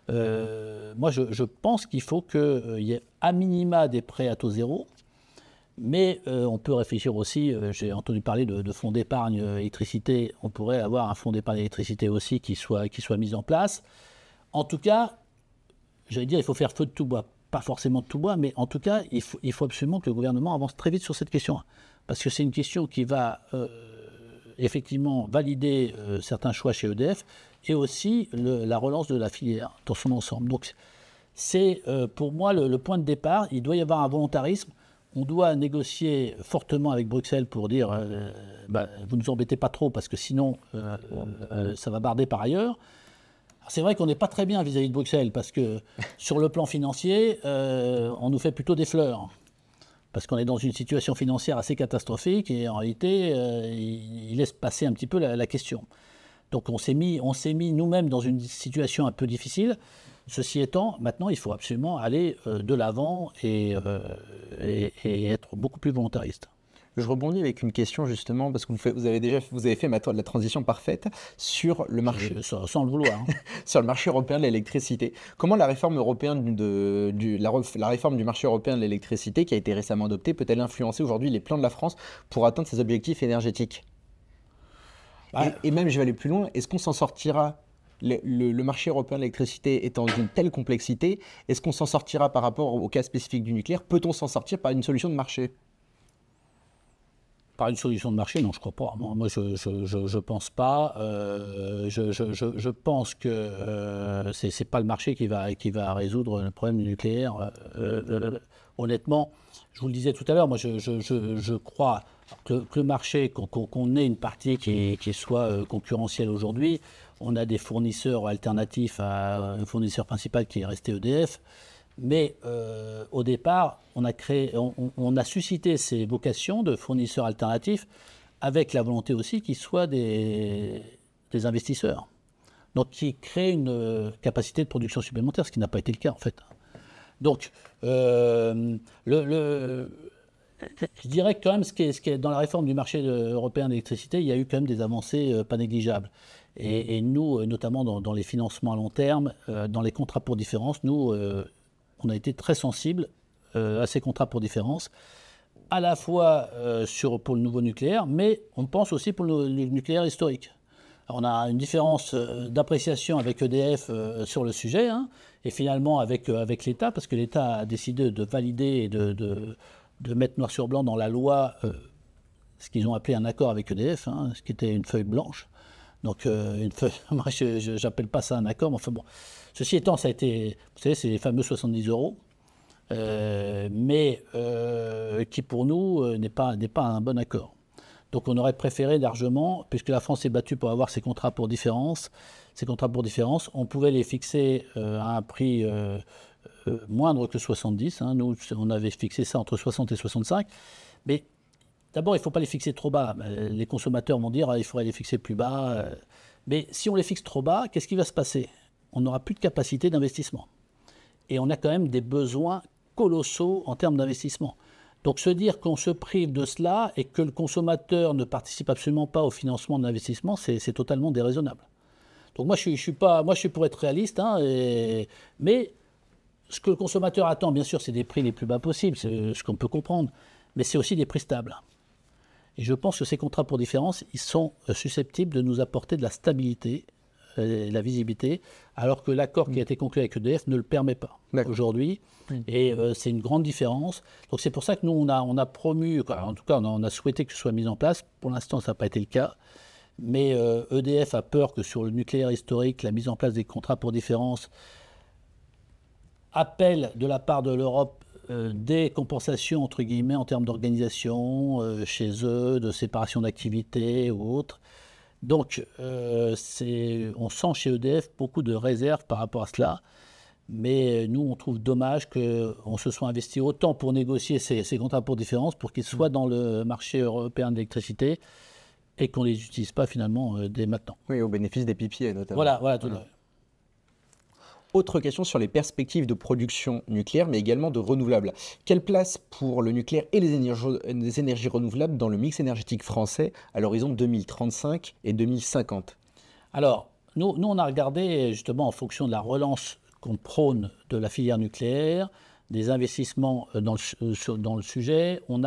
Moi, je pense qu'il faut qu'il y ait à minima des prêts à taux zéro. Mais on peut réfléchir aussi, j'ai entendu parler de fonds d'épargne électricité, on pourrait avoir un fonds d'épargne électricité aussi qui soit mis en place. En tout cas, j'allais dire, il faut faire feu de tout bois. Pas forcément de tout bois, mais en tout cas, il faut absolument que le gouvernement avance très vite sur cette question. Parce que c'est une question qui va effectivement valider certains choix chez EDF et aussi la relance de la filière dans son ensemble. Donc c'est pour moi le point de départ. Il doit y avoir un volontarisme. On doit négocier fortement avec Bruxelles pour dire vous ne nous embêtez pas trop parce que sinon ça va barder par ailleurs. C'est vrai qu'on n'est pas très bien vis-à-vis de Bruxelles parce que sur le plan financier, on nous fait plutôt des fleurs. Parce qu'on est dans une situation financière assez catastrophique et en réalité, il laisse passer un petit peu la question. Donc on s'est mis nous-mêmes dans une situation un peu difficile. Ceci étant, maintenant, il faut absolument aller de l'avant et être beaucoup plus volontariste. Je rebondis avec une question justement, parce que vous avez fait la transition parfaite sur le marché. Sans le vouloir. Hein. Sur le marché européen de l'électricité. Comment la réforme européenne la réforme du marché européen de l'électricité, qui a été récemment adoptée, peut-elle influencer aujourd'hui les plans de la France pour atteindre ses objectifs énergétiques ? Et même, je vais aller plus loin, est-ce qu'on s'en sortira ? Le marché européen de l'électricité étant d'une telle complexité, est-ce qu'on s'en sortira par rapport au cas spécifique du nucléaire ? Peut-on s'en sortir par une solution de marché ? Par une solution de marché, non, je ne crois pas. Moi, je ne pense pas. Je pense que ce n'est pas le marché qui va résoudre le problème du nucléaire. Honnêtement, je vous le disais tout à l'heure, moi, je crois que le marché, qu'on ait une partie qui soit concurrentielle aujourd'hui. On a des fournisseurs alternatifs à un fournisseur principal qui est resté EDF. Mais au départ, on a suscité ces vocations de fournisseurs alternatifs avec la volonté aussi qu'ils soient des investisseurs. Donc, qui créent une capacité de production supplémentaire, ce qui n'a pas été le cas en fait. Donc, je dirais que quand même, ce qui est dans la réforme du marché européen de l'électricité, il y a eu quand même des avancées pas négligeables. Et nous, notamment dans les financements à long terme, dans les contrats pour différence, nous, on a été très sensibles à ces contrats pour différence, à la fois pour le nouveau nucléaire, mais on pense aussi pour le nucléaire historique. On a une différence d'appréciation avec EDF sur le sujet, hein, et finalement avec l'État, parce que l'État a décidé de valider et de mettre noir sur blanc dans la loi ce qu'ils ont appelé un accord avec EDF, hein, ce qui était une feuille blanche. Donc, une feuille, moi, je n'appelle pas ça un accord, mais enfin bon. Ceci étant, ça a été, vous savez, c'est les fameux 70 euros, mais qui pour nous n'est pas un bon accord. Donc on aurait préféré largement, puisque la France s'est battue pour avoir ces contrats pour différence, on pouvait les fixer à un prix moindre que 70. Hein. Nous, on avait fixé ça entre 60 et 65. Mais d'abord, il ne faut pas les fixer trop bas. Les consommateurs vont dire qu'il faudrait les fixer plus bas. Mais si on les fixe trop bas, qu'est-ce qui va se passer? On n'aura plus de capacité d'investissement. Et on a quand même des besoins colossaux en termes d'investissement. Donc se dire qu'on se prive de cela et que le consommateur ne participe absolument pas au financement de l'investissement, c'est totalement déraisonnable. Donc moi je suis pour être réaliste, hein, mais ce que le consommateur attend, bien sûr, c'est des prix les plus bas possibles, c'est ce qu'on peut comprendre, mais c'est aussi des prix stables. Et je pense que ces contrats pour différence, ils sont susceptibles de nous apporter de la stabilité, la visibilité, alors que l'accord qui a été conclu avec EDF ne le permet pas aujourd'hui. Et c'est une grande différence. Donc c'est pour ça que nous, on a promu, en tout cas, on a souhaité que ce soit mis en place. Pour l'instant, ça n'a pas été le cas. Mais EDF a peur que sur le nucléaire historique, la mise en place des contrats pour différence appelle de la part de l'Europe des compensations, entre guillemets, en termes d'organisation chez eux, de séparation d'activités ou autres. Donc, on sent chez EDF beaucoup de réserves par rapport à cela. Mais nous, on trouve dommage qu'on se soit investi autant pour négocier ces contrats pour différence, pour qu'ils soient dans le marché européen de l'électricité et qu'on ne les utilise pas finalement dès maintenant. Oui, au bénéfice des PPA notamment. Voilà, tout à fait. Autre question sur les perspectives de production nucléaire, mais également de renouvelables. Quelle place pour le nucléaire et les énergies renouvelables dans le mix énergétique français à l'horizon 2035 et 2050? Alors, nous, on a regardé justement en fonction de la relance qu'on prône de la filière nucléaire, des investissements dans le sujet. On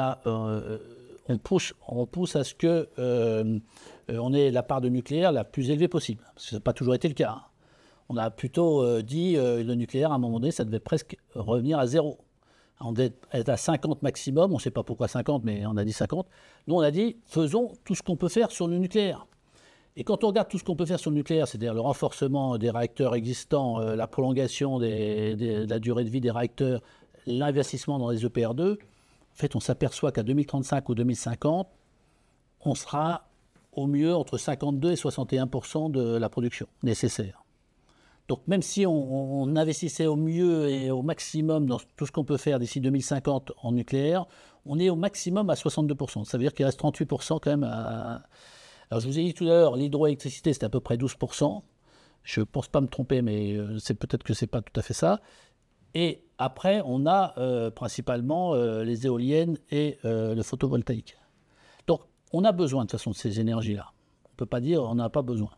pousse à ce qu'on ait la part de nucléaire la plus élevée possible, parce que ça n'a pas toujours été le cas. Hein. On a plutôt dit le nucléaire, à un moment donné, ça devait presque revenir à zéro. On devait être à 50 maximum, on ne sait pas pourquoi 50, mais on a dit 50. Nous, on a dit, faisons tout ce qu'on peut faire sur le nucléaire. Et quand on regarde tout ce qu'on peut faire sur le nucléaire, c'est-à-dire le renforcement des réacteurs existants, la prolongation de la durée de vie des réacteurs, l'investissement dans les EPR2, en fait, on s'aperçoit qu'à 2035 ou 2050, on sera au mieux entre 52 et 61% de la production nécessaire. Donc même si on investissait au mieux et au maximum dans tout ce qu'on peut faire d'ici 2050 en nucléaire, on est au maximum à 62%. Ça veut dire qu'il reste 38% quand même à... Alors je vous ai dit tout à l'heure, l'hydroélectricité c'est à peu près 12%. Je ne pense pas me tromper, mais c'est peut-être que ce n'est pas tout à fait ça. Et après, on a principalement les éoliennes et le photovoltaïque. Donc on a besoin de toute façon de ces énergies-là. On ne peut pas dire on n'a pas besoin.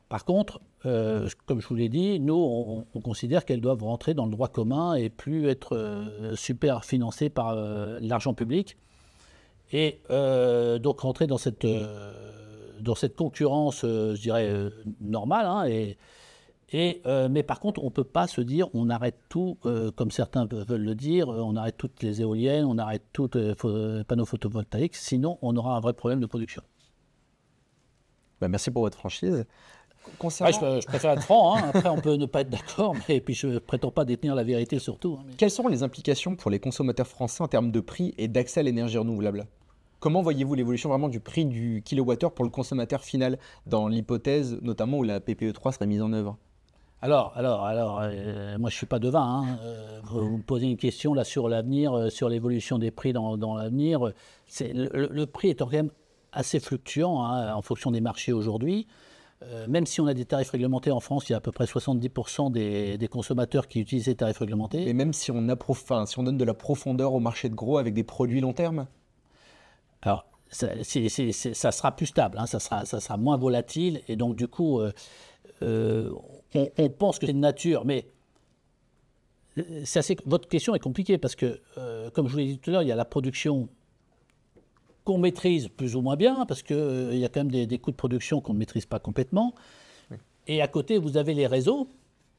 Par contre, comme je vous l'ai dit, nous on considère qu'elles doivent rentrer dans le droit commun et plus être super financées par l'argent public. Et donc rentrer dans cette concurrence, je dirais, normale. Hein, mais par contre, on ne peut pas se dire on arrête tout, comme certains veulent le dire, on arrête toutes les éoliennes, on arrête tous les panneaux photovoltaïques, sinon on aura un vrai problème de production. Merci pour votre franchise. Je préfère être franc, hein. Après on peut ne pas être d'accord, mais puis je ne prétends pas détenir la vérité surtout. Hein, mais... Quelles seront les implications pour les consommateurs français en termes de prix et d'accès à l'énergie renouvelable? Comment voyez-vous l'évolution vraiment du prix du kilowattheure pour le consommateur final dans l'hypothèse notamment où la PPE3 serait mise en œuvre? Alors, moi je ne suis pas devin. Hein. Vous me posez une question là sur l'avenir, sur l'évolution des prix dans l'avenir. Le prix est quand même assez fluctuant hein, en fonction des marchés aujourd'hui. Même si on a des tarifs réglementés en France, il y a à peu près 70% des consommateurs qui utilisent ces tarifs réglementés. Et même si on donne de la profondeur au marché de gros avec des produits long terme? Alors, ça sera plus stable, hein, ça sera moins volatile. Et donc, du coup, on pense que c'est de nature. Mais votre question est compliquée parce que, comme je vous l'ai dit tout à l'heure, il y a la production qu'on maîtrise plus ou moins bien, parce qu'il y a quand même des coûts de production qu'on ne maîtrise pas complètement. Oui. Et à côté, vous avez les réseaux,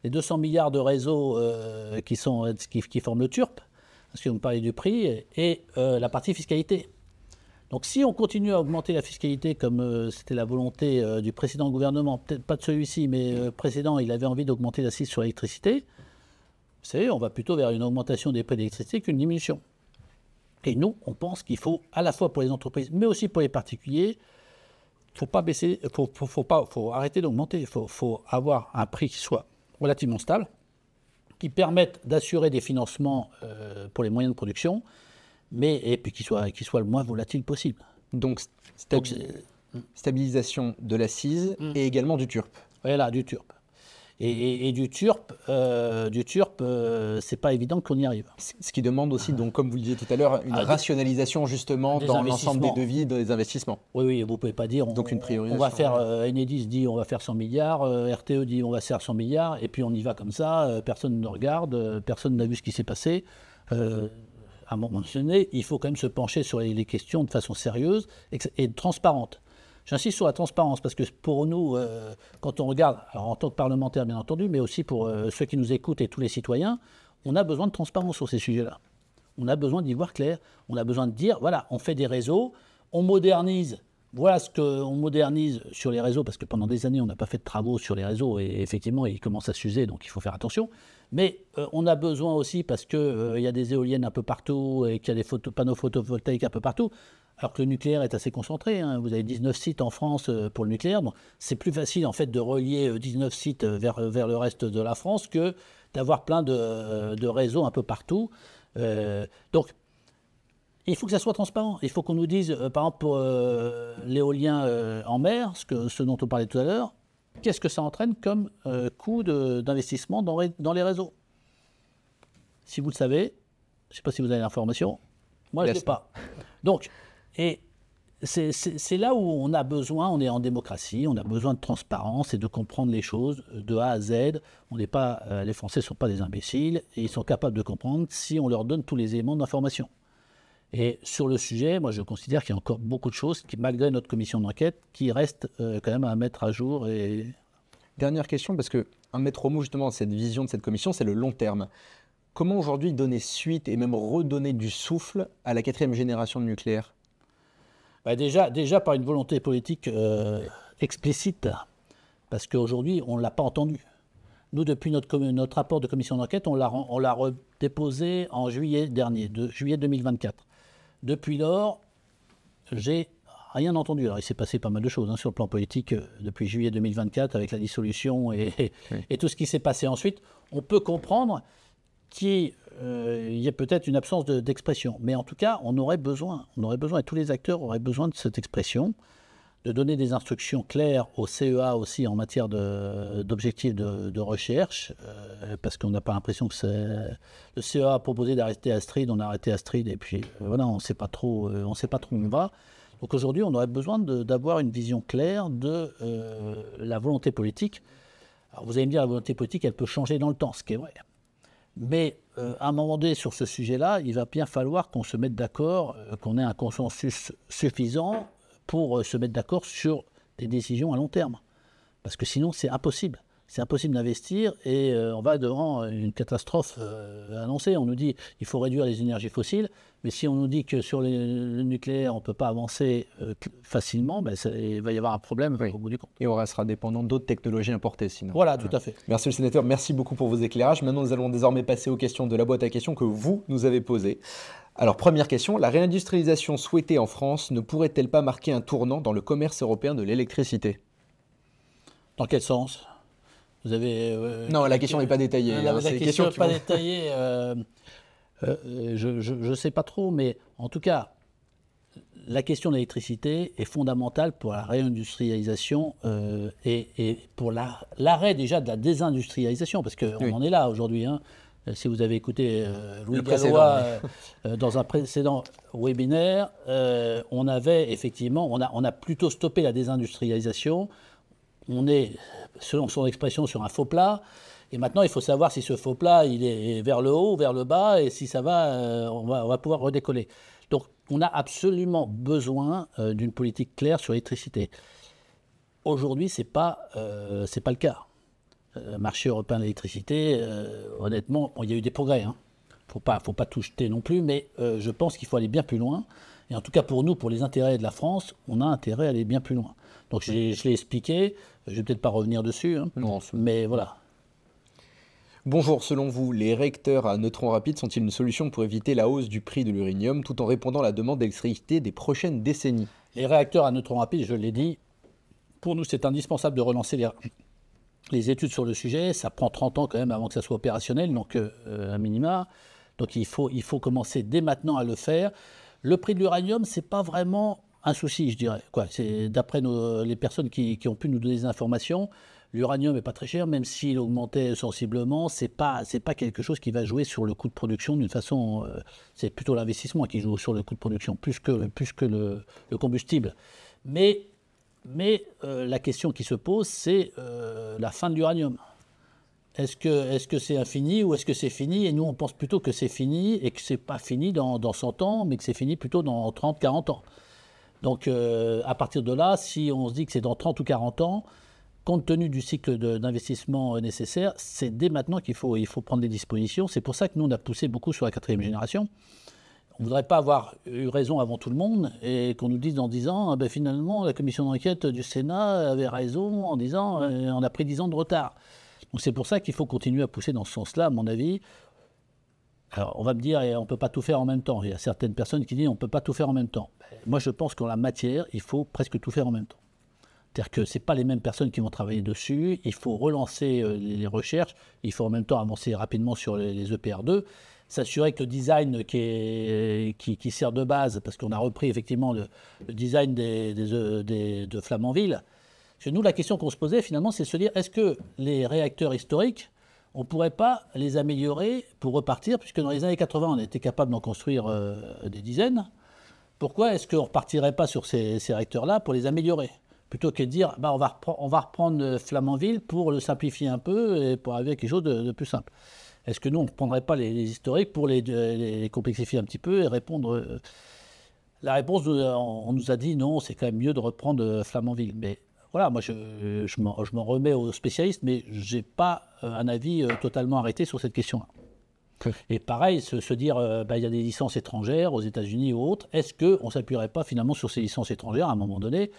les 200 milliards de réseaux qui forment le TURP, parce que vous me parlez du prix, et la partie fiscalité. Donc si on continue à augmenter la fiscalité comme c'était la volonté du précédent gouvernement, peut-être pas de celui-ci, mais précédent, il avait envie d'augmenter l'accise sur l'électricité, vous savez, on va plutôt vers une augmentation des prix de l'électricité qu'une diminution. Et nous, on pense qu'il faut, à la fois pour les entreprises, mais aussi pour les particuliers, faut pas baisser, faut arrêter d'augmenter. Il faut avoir un prix qui soit relativement stable, qui permette d'assurer des financements pour les moyens de production, et puis qui soit le moins volatile possible. Donc stabilisation de l'accise et également du TURP. Voilà, du TURP. Et du TURP, c'est pas évident qu'on y arrive. Ce qui demande aussi, donc, comme vous le disiez tout à l'heure, une rationalisation justement dans l'ensemble des devis, des investissements. Oui, vous pouvez pas dire. Donc une priorisation. On va faire, Enedis dit on va faire 100 milliards, RTE dit on va faire 100 milliards, et puis on y va comme ça, personne ne regarde, personne n'a vu ce qui s'est passé. À un moment donné, il faut quand même se pencher sur les questions de façon sérieuse et transparente. J'insiste sur la transparence parce que pour nous, quand on regarde, alors en tant que parlementaire bien entendu, mais aussi pour ceux qui nous écoutent et tous les citoyens, on a besoin de transparence sur ces sujets-là. On a besoin d'y voir clair. On a besoin de dire, voilà, on fait des réseaux, on modernise. Voilà ce qu'on modernise sur les réseaux, parce que pendant des années, on n'a pas fait de travaux sur les réseaux et effectivement, ils commencent à s'user, donc il faut faire attention. Mais on a besoin aussi, parce qu'il y a des éoliennes un peu partout et qu'il y a des panneaux photovoltaïques un peu partout, alors que le nucléaire est assez concentré. Hein. Vous avez 19 sites en France pour le nucléaire. Donc c'est plus facile en fait de relier 19 sites vers le reste de la France que d'avoir plein de réseaux un peu partout. Donc il faut que ça soit transparent. Il faut qu'on nous dise, par exemple pour l'éolien en mer, ce dont on parlait tout à l'heure, qu'est-ce que ça entraîne comme coût d'investissement dans les réseaux. Si vous le savez, je ne sais pas si vous avez l'information, moi je ne l'ai pas. Donc, et c'est là où on a besoin, on est en démocratie, on a besoin de transparence et de comprendre les choses de A à Z. On n'est pas, les Français ne sont pas des imbéciles et ils sont capables de comprendre si on leur donne tous les éléments d'information. Et sur le sujet, moi je considère qu'il y a encore beaucoup de choses qui, malgré notre commission d'enquête, qui restent quand même à mettre à jour. Dernière question, parce qu'un maître mot justement cette vision de cette commission, c'est le long terme. Comment aujourd'hui donner suite et même redonner du souffle à la 4e génération de nucléaire ? Déjà par une volonté politique explicite, parce qu'aujourd'hui, on ne l'a pas entendu. Nous, depuis notre rapport de commission d'enquête, on l'a redéposé en juillet dernier, juillet 2024. Depuis lors, j'ai rien entendu. Alors, il s'est passé pas mal de choses sur le plan politique depuis juillet 2024, avec la dissolution et tout ce qui s'est passé ensuite. On peut comprendre qu'il y a peut-être une absence d'expression. Mais en tout cas, on aurait besoin, et tous les acteurs auraient besoin de cette expression, de donner des instructions claires au CEA aussi en matière d'objectifs de recherche, parce qu'on n'a pas l'impression que le CEA a proposé d'arrêter Astrid, on a arrêté Astrid, et puis voilà, on ne sait pas trop où on va. Donc aujourd'hui, on aurait besoin d'avoir une vision claire de la volonté politique. Alors vous allez me dire, la volonté politique, elle peut changer dans le temps, ce qui est vrai. Mais à un moment donné, sur ce sujet-là, il va bien falloir qu'on se mette d'accord, qu'on ait un consensus suffisant pour se mettre d'accord sur des décisions à long terme. Parce que sinon, c'est impossible. C'est impossible d'investir et on va devant une catastrophe annoncée. On nous dit qu'il faut réduire les énergies fossiles, mais si on nous dit que sur le nucléaire, on ne peut pas avancer facilement, il va y avoir un problème au bout du compte. Et on restera dépendant d'autres technologies importées sinon. Voilà, tout à fait. Merci le sénateur, merci beaucoup pour vos éclairages. Maintenant, nous allons désormais passer aux questions de la boîte à questions que vous nous avez posées. Alors, première question, la réindustrialisation souhaitée en France ne pourrait-elle pas marquer un tournant dans le commerce européen de l'électricité ? Dans quel sens ? Vous avez, non, la question n'est pas détaillée. La question n'est pas détaillée. Je ne sais pas trop, mais en tout cas, la question de l'électricité est fondamentale pour la réindustrialisation et pour l'arrêt déjà de la désindustrialisation, parce qu'on en est là aujourd'hui. Si vous avez écouté Louis Gallois dans un précédent webinaire, on avait effectivement, on a plutôt stoppé la désindustrialisation. On est, selon son expression, sur un faux plat. Et maintenant, il faut savoir si ce faux plat, il est vers le haut ou vers le bas. Et si ça va, on va pouvoir redécoller. Donc, on a absolument besoin d'une politique claire sur l'électricité. Aujourd'hui, c'est pas le cas. Marché européen de l'électricité, honnêtement, il y a eu des progrès. Hein. Faut pas tout jeter non plus, mais je pense qu'il faut aller bien plus loin. Et en tout cas pour nous, pour les intérêts de la France, on a intérêt à aller bien plus loin. Donc je l'ai expliqué, je ne vais peut-être pas revenir dessus, hein, mais voilà. Bonjour, selon vous, les réacteurs à neutrons rapides sont-ils une solution pour éviter la hausse du prix de l'uranium tout en répondant à la demande d'électricité des prochaines décennies? Les réacteurs à neutrons rapides, je l'ai dit, pour nous c'est indispensable de relancer les études sur le sujet. Ça prend 30 ans quand même avant que ça soit opérationnel, donc à minima. Donc il faut commencer dès maintenant à le faire. Le prix de l'uranium, c'est pas vraiment un souci, je dirais. D'après les personnes qui ont pu nous donner des informations, l'uranium n'est pas très cher, même s'il augmentait sensiblement. C'est pas quelque chose qui va jouer sur le coût de production d'une façon. C'est plutôt l'investissement qui joue sur le coût de production, plus que le combustible. Mais la question qui se pose, c'est la fin de l'uranium. Est-ce que c'est infini ou est-ce que c'est fini? Et nous, on pense plutôt que c'est fini et que c'est pas fini dans 100 ans, mais que c'est fini plutôt dans 30, 40 ans. Donc, à partir de là, si on se dit que c'est dans 30 ou 40 ans, compte tenu du cycle d'investissement nécessaire, c'est dès maintenant qu'il faut prendre les dispositions. C'est pour ça que nous, on a poussé beaucoup sur la 4e génération. On ne voudrait pas avoir eu raison avant tout le monde et qu'on nous dise dans 10 ans, finalement, la commission d'enquête du Sénat avait raison en disant on a pris 10 ans de retard. Donc c'est pour ça qu'il faut continuer à pousser dans ce sens-là, à mon avis. Alors on va me dire, on ne peut pas tout faire en même temps. Il y a certaines personnes qui disent on ne peut pas tout faire en même temps. Moi je pense qu'en la matière, il faut presque tout faire en même temps. C'est-à-dire que ce n'est pas les mêmes personnes qui vont travailler dessus, il faut relancer les recherches, il faut en même temps avancer rapidement sur les EPR2, s'assurer que le design qui sert de base, parce qu'on a repris effectivement le design de Flamanville. Chez nous, la question qu'on se posait finalement, c'est de se dire, est-ce que les réacteurs historiques, on ne pourrait pas les améliorer pour repartir, puisque dans les années 80, on était capable d'en construire des dizaines. Pourquoi est-ce qu'on ne repartirait pas sur ces réacteurs-là pour les améliorer, plutôt que de dire, on va reprendre Flamanville pour le simplifier un peu et pour arriver à quelque chose de plus simple. Est-ce que nous, on ne prendrait pas les historiques pour les complexifier un petit peu et répondre La réponse, on nous a dit non, c'est quand même mieux de reprendre Flamanville. Mais voilà, moi je m'en remets aux spécialistes, mais je n'ai pas un avis totalement arrêté sur cette question-là. Et pareil, se dire, il y a des licences étrangères aux États-Unis ou autres, est-ce qu'on ne s'appuierait pas finalement sur ces licences étrangères à un moment donné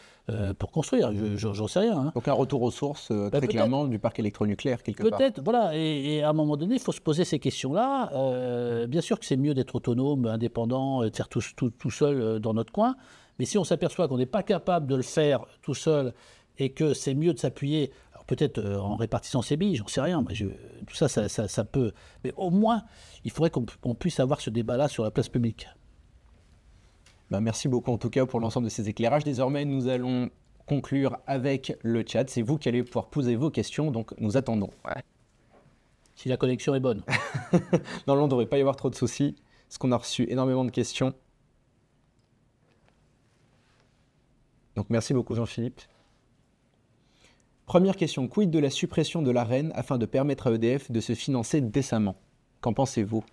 pour construire? J'en sais rien. Hein. Donc un retour aux sources très clairement du parc électronucléaire quelque part. Peut-être, voilà. Et à un moment donné, il faut se poser ces questions-là. Bien sûr que c'est mieux d'être autonome, indépendant, de faire tout seul dans notre coin. Mais si on s'aperçoit qu'on n'est pas capable de le faire tout seul et que c'est mieux de s'appuyer, alors peut-être en répartissant ses billes, j'en sais rien, mais tout ça peut... Mais au moins, il faudrait qu'on puisse avoir ce débat-là sur la place publique. Merci beaucoup en tout cas pour l'ensemble de ces éclairages. Désormais, nous allons conclure avec le chat. C'est vous qui allez pouvoir poser vos questions, donc nous attendons. Ouais. Si la connexion est bonne. Non, là, on ne devrait pas y avoir trop de soucis, parce qu'on a reçu énormément de questions. Donc merci beaucoup Jean-Philippe. Première question, quid de la suppression de l'Arenh afin de permettre à EDF de se financer décemment? Qu'en pensez-vous?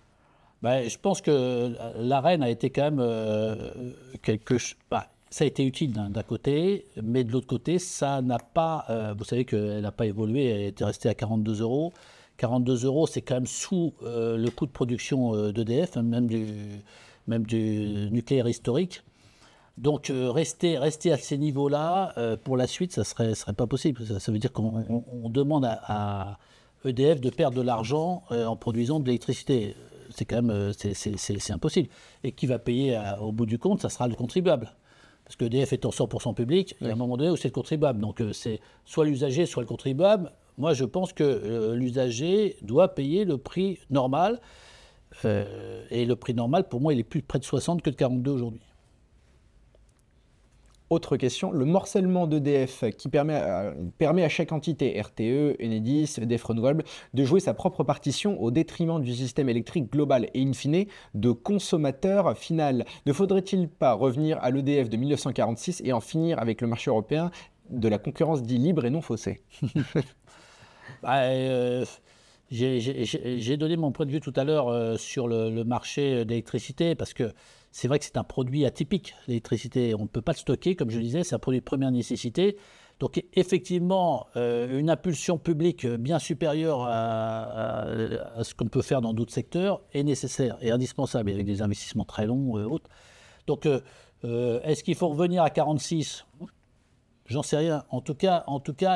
Je pense que l'Arenh a été quand même ça a été utile d'un côté, mais de l'autre côté, ça n'a pas... vous savez qu'elle n'a pas évolué, elle était restée à 42 €. 42 €, c'est quand même sous le coût de production d'EDF, même du nucléaire historique. Donc rester à ces niveaux-là, pour la suite, ça ne serait pas possible. Ça veut dire qu'on demande à EDF de perdre de l'argent en produisant de l'électricité. C'est quand même c'est impossible. Et qui va payer au bout du compte, ça sera le contribuable. Parce que EDF étant 100% public, il y a un moment donné où c'est le contribuable. Donc c'est soit l'usager, soit le contribuable. Moi, je pense que l'usager doit payer le prix normal. Et le prix normal, pour moi, il est plus près de 60 que de 42 aujourd'hui. Autre question, le morcellement d'EDF qui permet à chaque entité, RTE, Enedis, EDF Renouvelable, de jouer sa propre partition au détriment du système électrique global et in fine de consommateur final. Ne faudrait-il pas revenir à l'EDF de 1946 et en finir avec le marché européen de la concurrence dit libre et non faussée? J'ai donné mon point de vue tout à l'heure sur le marché d'électricité parce que c'est vrai que c'est un produit atypique, l'électricité. On ne peut pas le stocker, comme je le disais, c'est un produit de première nécessité. Donc effectivement, une impulsion publique bien supérieure à ce qu'on peut faire dans d'autres secteurs est nécessaire et indispensable, avec des investissements très longs et autres. Donc est-ce qu'il faut revenir à 46 ? J'en sais rien. En tout cas,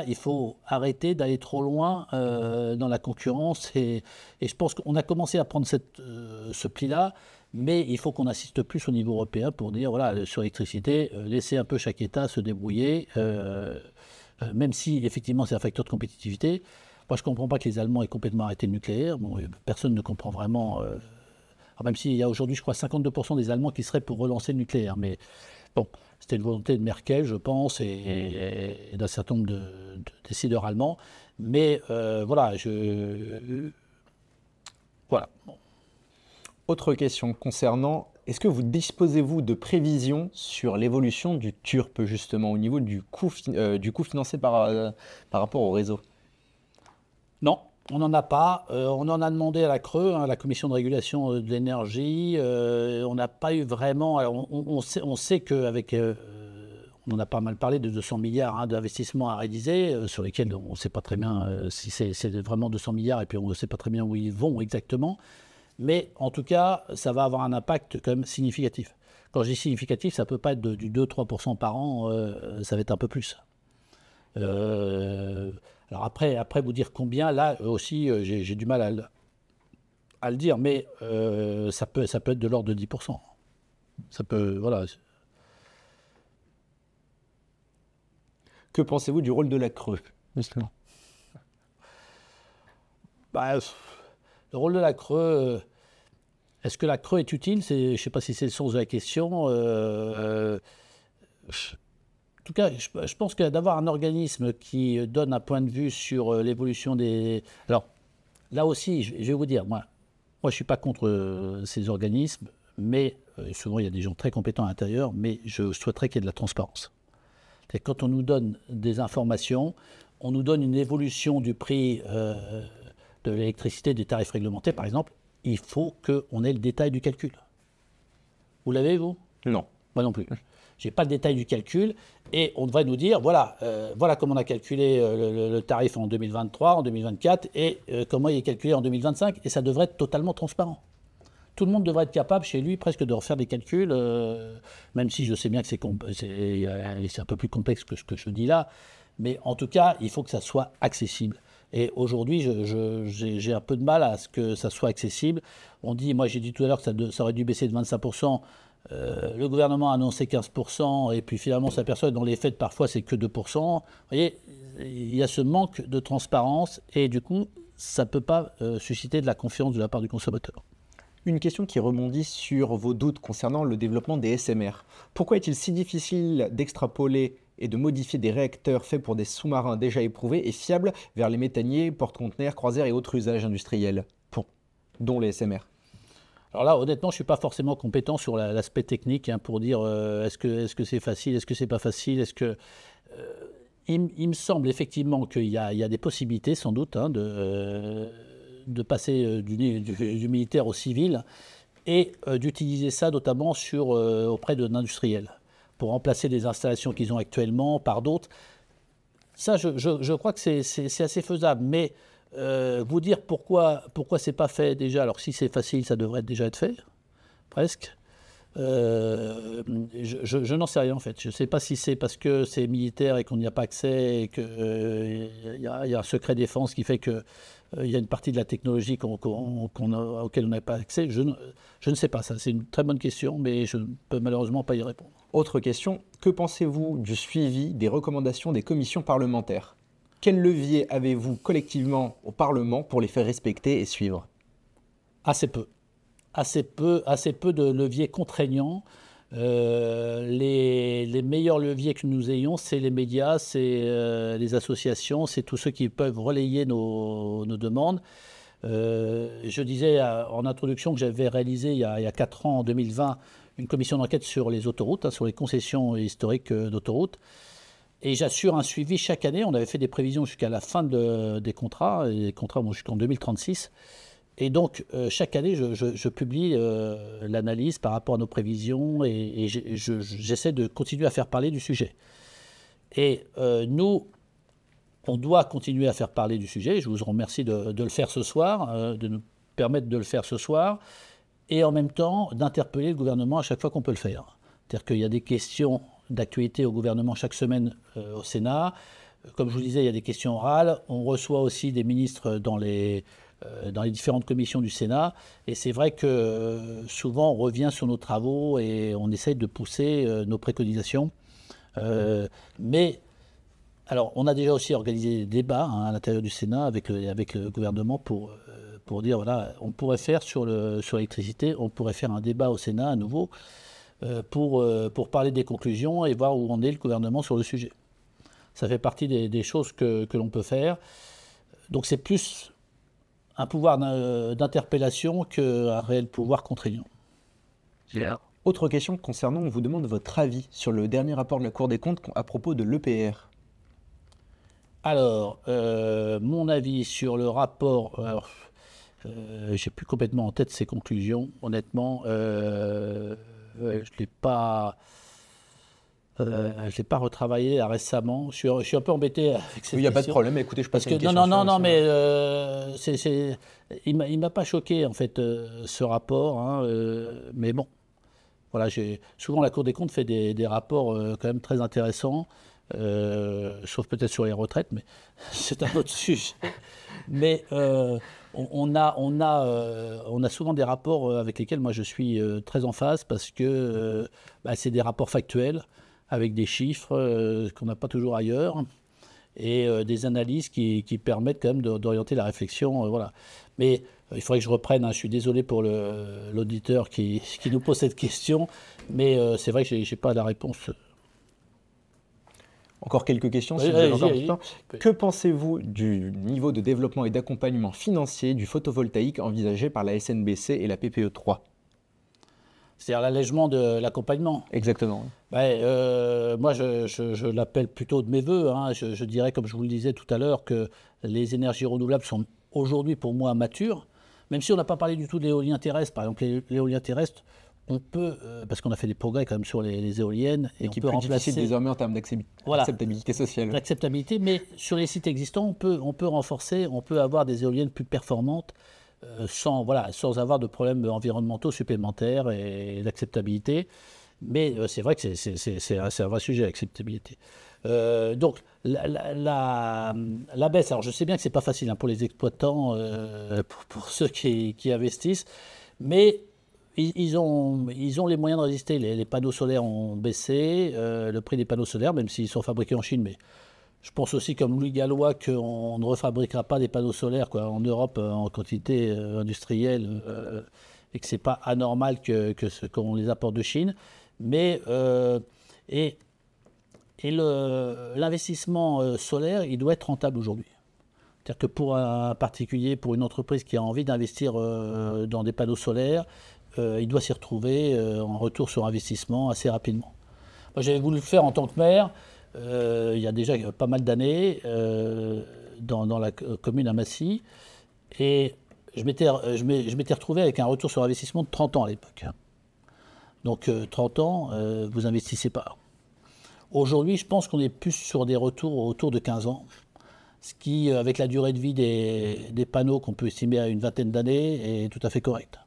il faut arrêter d'aller trop loin dans la concurrence. Et je pense qu'on a commencé à prendre ce pli-là, mais il faut qu'on assiste plus au niveau européen pour dire, voilà, sur l'électricité, laisser un peu chaque État se débrouiller, même si, effectivement, c'est un facteur de compétitivité. Moi, je ne comprends pas que les Allemands aient complètement arrêté le nucléaire. Bon, personne ne comprend vraiment... même s'il y a aujourd'hui, je crois, 52% des Allemands qui seraient pour relancer le nucléaire. Mais bon... C'était une volonté de Merkel, je pense, et d'un certain nombre de décideurs allemands. Mais voilà, voilà. Bon. Autre question concernant, est-ce que vous disposez-vous de prévisions sur l'évolution du TURP, justement, au niveau du coût financé par rapport au réseau? Non. On n'en a pas. On en a demandé à la CRE, la Commission de régulation de l'énergie. On n'a pas eu vraiment... Alors on sait qu'avec... on en a pas mal parlé de 200 milliards d'investissements à réaliser, sur lesquels on ne sait pas très bien si c'est vraiment 200 milliards, et puis on ne sait pas très bien où ils vont exactement. Mais en tout cas, ça va avoir un impact quand même significatif. Quand je dis significatif, ça ne peut pas être du 2-3% par an, ça va être un peu plus. Alors après vous dire combien, là aussi j'ai du mal à le dire, mais ça peut être de l'ordre de 10%. Ça peut, voilà. Que pensez-vous du rôle de la CRE, justement? Le rôle de la CRE, est-ce que la CRE est utile? Je ne sais pas si c'est le sens de la question. En tout cas, je pense que d'avoir un organisme qui donne un point de vue sur l'évolution des... Alors, là aussi, je vais vous dire, moi je ne suis pas contre ces organismes, mais souvent il y a des gens très compétents à l'intérieur, mais je souhaiterais qu'il y ait de la transparence. C'est quand on nous donne des informations, on nous donne une évolution du prix de l'électricité, des tarifs réglementés, par exemple, il faut qu'on ait le détail du calcul. Vous l'avez, vous? Non. Moi non plus. Je n'ai pas le détail du calcul, et on devrait nous dire, voilà comment on a calculé le tarif en 2023, en 2024, et comment il est calculé en 2025, et ça devrait être totalement transparent. Tout le monde devrait être capable, chez lui, presque de refaire des calculs, même si je sais bien que c'est un peu plus complexe que ce que je dis là, mais en tout cas, il faut que ça soit accessible. Et aujourd'hui, j'ai un peu de mal à ce que ça soit accessible. On dit, moi j'ai dit tout à l'heure que ça aurait dû baisser de 25%. Le gouvernement a annoncé 15%, et puis finalement on s'aperçoit que dans les faits, parfois c'est que 2%. Vous voyez, il y a ce manque de transparence, et du coup, ça ne peut pas susciter de la confiance de la part du consommateur. Une question qui rebondit sur vos doutes concernant le développement des SMR. Pourquoi est-il si difficile d'extrapoler et de modifier des réacteurs faits pour des sous-marins déjà éprouvés et fiables vers les méthaniers, porte-conteneurs, croisières et autres usages industriels, dont les SMR? Alors là, honnêtement, je ne suis pas forcément compétent sur l'aspect technique pour dire est-ce que c'est facile, est-ce que c'est pas facile, il me semble effectivement qu'il y a des possibilités, sans doute, de passer du militaire au civil, et d'utiliser ça notamment auprès d'industriels, pour remplacer les installations qu'ils ont actuellement par d'autres. Ça, je crois que c'est assez faisable, mais vous dire pourquoi c'est pas fait déjà, alors si c'est facile, ça devrait déjà être fait, presque. Je n'en sais rien en fait. Je ne sais pas si c'est parce que c'est militaire et qu'on n'y a pas accès, et qu'il y a un secret défense qui fait qu'il y a une partie de la technologie auquel on n'a pas accès. Je ne sais pas, ça c'est une très bonne question, mais je ne peux malheureusement pas y répondre. Autre question, que pensez-vous du suivi des recommandations des commissions parlementaires? Quel levier avez-vous collectivement au Parlement pour les faire respecter et suivre? Assez peu de leviers contraignants. Les meilleurs leviers que nous ayons, c'est les médias, c'est les associations, c'est tous ceux qui peuvent relayer nos demandes. Je disais en introduction que j'avais réalisé il y a 4 ans, en 2020, une commission d'enquête sur les autoroutes, sur les concessions historiques d'autoroutes. Et j'assure un suivi chaque année. On avait fait des prévisions jusqu'à la fin des contrats, et les contrats vont jusqu'en 2036. Et donc, chaque année, je publie l'analyse par rapport à nos prévisions et j'essaie de continuer à faire parler du sujet. Et nous, on doit continuer à faire parler du sujet. Je vous remercie de le faire ce soir, de nous permettre de le faire ce soir, et en même temps d'interpeller le gouvernement à chaque fois qu'on peut le faire. C'est-à-dire qu'il y a des questions d'actualité au gouvernement chaque semaine au Sénat. Comme je vous disais, il y a des questions orales. On reçoit aussi des ministres dans les différentes commissions du Sénat. Et c'est vrai que souvent, on revient sur nos travaux et on essaye de pousser nos préconisations. Mais, alors, on a déjà aussi organisé des débats à l'intérieur du Sénat avec le gouvernement pour dire, voilà, on pourrait faire sur l'électricité, on pourrait faire un débat au Sénat à nouveau pour parler des conclusions et voir où en est le gouvernement sur le sujet. Ça fait partie des choses que l'on peut faire. Donc c'est plus un pouvoir d'interpellation qu'un réel pouvoir contraignant. Autre question concernant, on vous demande votre avis sur le dernier rapport de la Cour des comptes à propos de l'EPR. Alors, mon avis sur le rapport, j'ai plus complètement en tête ses conclusions, honnêtement. Je ne l'ai pas retravaillé récemment. Je suis un peu embêté avec cette question. Il n'y a pas de problème, écoutez, je passe à une question. Non, mais il ne m'a pas choqué, en fait, ce rapport. Hein, mais bon, voilà, souvent la Cour des comptes fait des rapports quand même très intéressants, sauf peut-être sur les retraites, mais c'est un autre sujet. Mais on a souvent des rapports avec lesquels moi je suis très en phase parce que c'est des rapports factuels avec des chiffres qu'on n'a pas toujours ailleurs et des analyses qui permettent quand même d'orienter la réflexion. Voilà. Mais il faudrait que je reprenne, hein, je suis désolé pour l'auditeur qui nous pose cette question, mais c'est vrai que je n'ai pas la réponse. Encore quelques questions, si vous avez encore un petit temps. Que pensez-vous du niveau de développement et d'accompagnement financier du photovoltaïque envisagé par la SNBC et la PPE 3 ? C'est-à-dire l'allègement de l'accompagnement. Exactement. Moi, je l'appelle plutôt de mes voeux. Hein. Je dirais, comme je vous le disais tout à l'heure, que les énergies renouvelables sont aujourd'hui pour moi matures. Même si on n'a pas parlé du tout de l'éolien terrestre. Par exemple, l'éolien terrestre, on peut, parce qu'on a fait des progrès quand même sur les éoliennes, et qui on peut remplacer difficile désormais en termes d'acceptabilité sociale. L'acceptabilité, mais sur les sites existants, on peut renforcer, on peut avoir des éoliennes plus performantes sans avoir de problèmes environnementaux supplémentaires et d'acceptabilité. Mais c'est vrai que c'est un vrai sujet, l'acceptabilité. Donc la baisse, alors je sais bien que c'est pas facile hein, pour les exploitants, pour ceux qui investissent, mais ils ont les moyens de résister. Les panneaux solaires ont baissé, le prix des panneaux solaires, même s'ils sont fabriqués en Chine, mais je pense aussi, comme Louis Gallois, qu'on ne refabriquera pas des panneaux solaires en Europe en quantité industrielle et que ce n'est pas anormal qu'on les apporte de Chine. Mais l'investissement solaire, il doit être rentable aujourd'hui. C'est-à-dire que pour un particulier, pour une entreprise qui a envie d'investir dans des panneaux solaires, il doit s'y retrouver en retour sur investissement assez rapidement. Moi, j'avais voulu le faire en tant que maire. Il y a déjà pas mal d'années dans la commune à Massy et je m'étais retrouvé avec un retour sur investissement de 30 ans à l'époque. Donc 30 ans, vous investissez pas. Aujourd'hui, je pense qu'on est plus sur des retours autour de 15 ans, ce qui, avec la durée de vie des panneaux qu'on peut estimer à une vingtaine d'années, est tout à fait correct.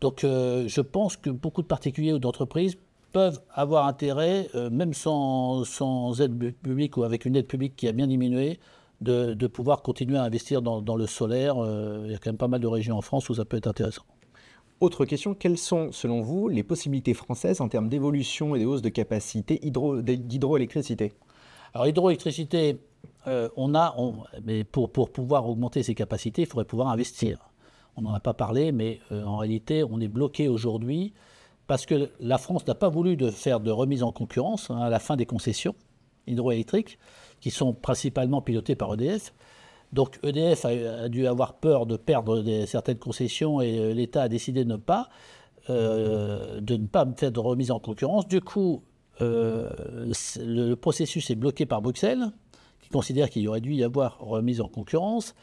Donc je pense que beaucoup de particuliers ou d'entreprises peuvent avoir intérêt, même sans aide publique ou avec une aide publique qui a bien diminué, de pouvoir continuer à investir dans le solaire. Il y a quand même pas mal de régions en France où ça peut être intéressant. Autre question, quelles sont, selon vous, les possibilités françaises en termes d'évolution et de hausse de capacité d'hydroélectricité ? Alors, l'hydroélectricité, mais pour pouvoir augmenter ses capacités, il faudrait pouvoir investir. On n'en a pas parlé, mais en réalité, on est bloqué aujourd'hui parce que la France n'a pas voulu faire de remise en concurrence à la fin des concessions hydroélectriques, qui sont principalement pilotées par EDF. Donc EDF a dû avoir peur de perdre certaines concessions et l'État a décidé de ne pas faire de remise en concurrence. Du coup, le processus est bloqué par Bruxelles, qui considère qu'il y aurait dû y avoir remise en concurrence.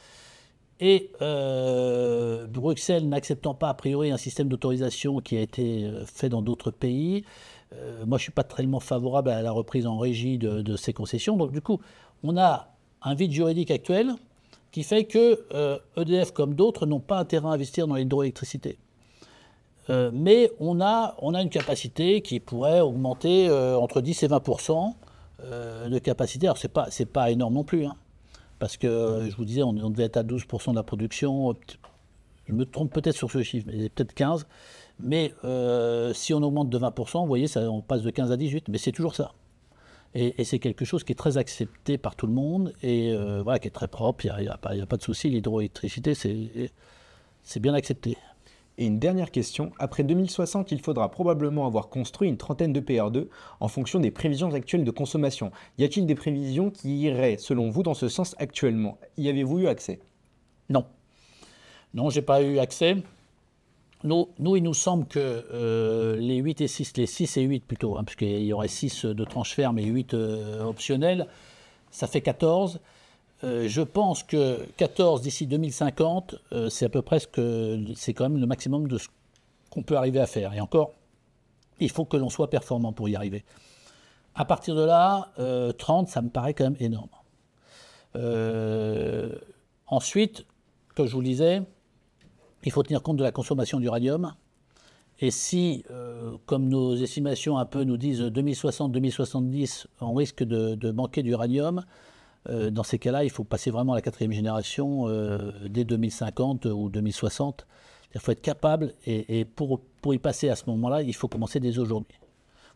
Et Bruxelles n'acceptant pas a priori un système d'autorisation qui a été fait dans d'autres pays, moi je ne suis pas tellement favorable à la reprise en régie de ces concessions. Donc du coup, on a un vide juridique actuel qui fait que EDF comme d'autres n'ont pas intérêt à investir dans l'hydroélectricité. Mais on a une capacité qui pourrait augmenter entre 10 et 20% de capacité. Alors c'est pas énorme non plus, hein, parce que je vous disais, on devait être à 12% de la production. Je me trompe peut-être sur ce chiffre, mais peut-être 15. Mais si on augmente de 20%, vous voyez, on passe de 15 à 18, mais c'est toujours ça. Et c'est quelque chose qui est très accepté par tout le monde et voilà, qui est très propre. Il n'y a pas de souci. L'hydroélectricité, c'est bien accepté. Et une dernière question, après 2060, il faudra probablement avoir construit une trentaine de PR2 en fonction des prévisions actuelles de consommation. Y a-t-il des prévisions qui iraient, selon vous, dans ce sens actuellement? Y avez-vous eu accès? Non. Non, j'ai pas eu accès. Nous, il nous semble que les 8 et 6, les 6 et 8 plutôt, hein, puisqu'il y aurait 6 de tranche ferme et 8 optionnels, ça fait 14. Je pense que 14 d'ici 2050, c'est à peu près c'est quand même le maximum de ce qu'on peut arriver à faire. Et encore, il faut que l'on soit performant pour y arriver. À partir de là, 30, ça me paraît quand même énorme. Ensuite, comme je vous le disais, il faut tenir compte de la consommation d'uranium. Et si, comme nos estimations un peu nous disent 2060-2070, on risque de manquer d'uranium, dans ces cas-là, il faut passer vraiment à la 4e génération dès 2050 ou 2060. Il faut être capable, et pour y passer à ce moment-là, il faut commencer dès aujourd'hui.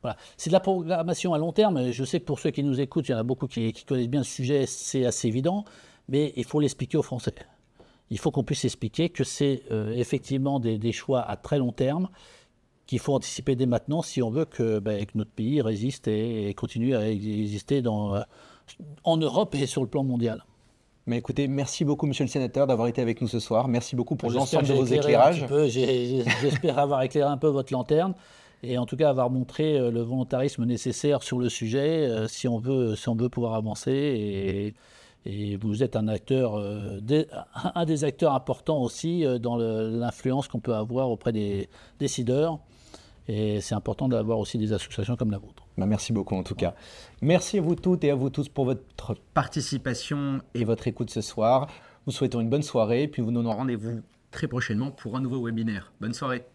Voilà. C'est de la programmation à long terme. Je sais que pour ceux qui nous écoutent, il y en a beaucoup qui connaissent bien le sujet, c'est assez évident, mais il faut l'expliquer aux Français. Il faut qu'on puisse expliquer que c'est effectivement des choix à très long terme qu'il faut anticiper dès maintenant si on veut que notre pays résiste et continue à exister en Europe et sur le plan mondial. Mais écoutez, merci beaucoup, monsieur le sénateur, d'avoir été avec nous ce soir. Merci beaucoup pour l'ensemble de vos éclairages. J'espère avoir éclairé un peu votre lanterne et en tout cas avoir montré le volontarisme nécessaire sur le sujet si on veut pouvoir avancer. Et vous êtes un acteur, un des acteurs importants aussi dans l'influence qu'on peut avoir auprès des décideurs. Et c'est important d'avoir aussi des associations comme la vôtre. Merci beaucoup en tout cas. Merci à vous toutes et à vous tous pour votre participation et votre écoute ce soir. Nous souhaitons une bonne soirée et puis vous nous donnons rendez-vous très prochainement pour un nouveau webinaire. Bonne soirée.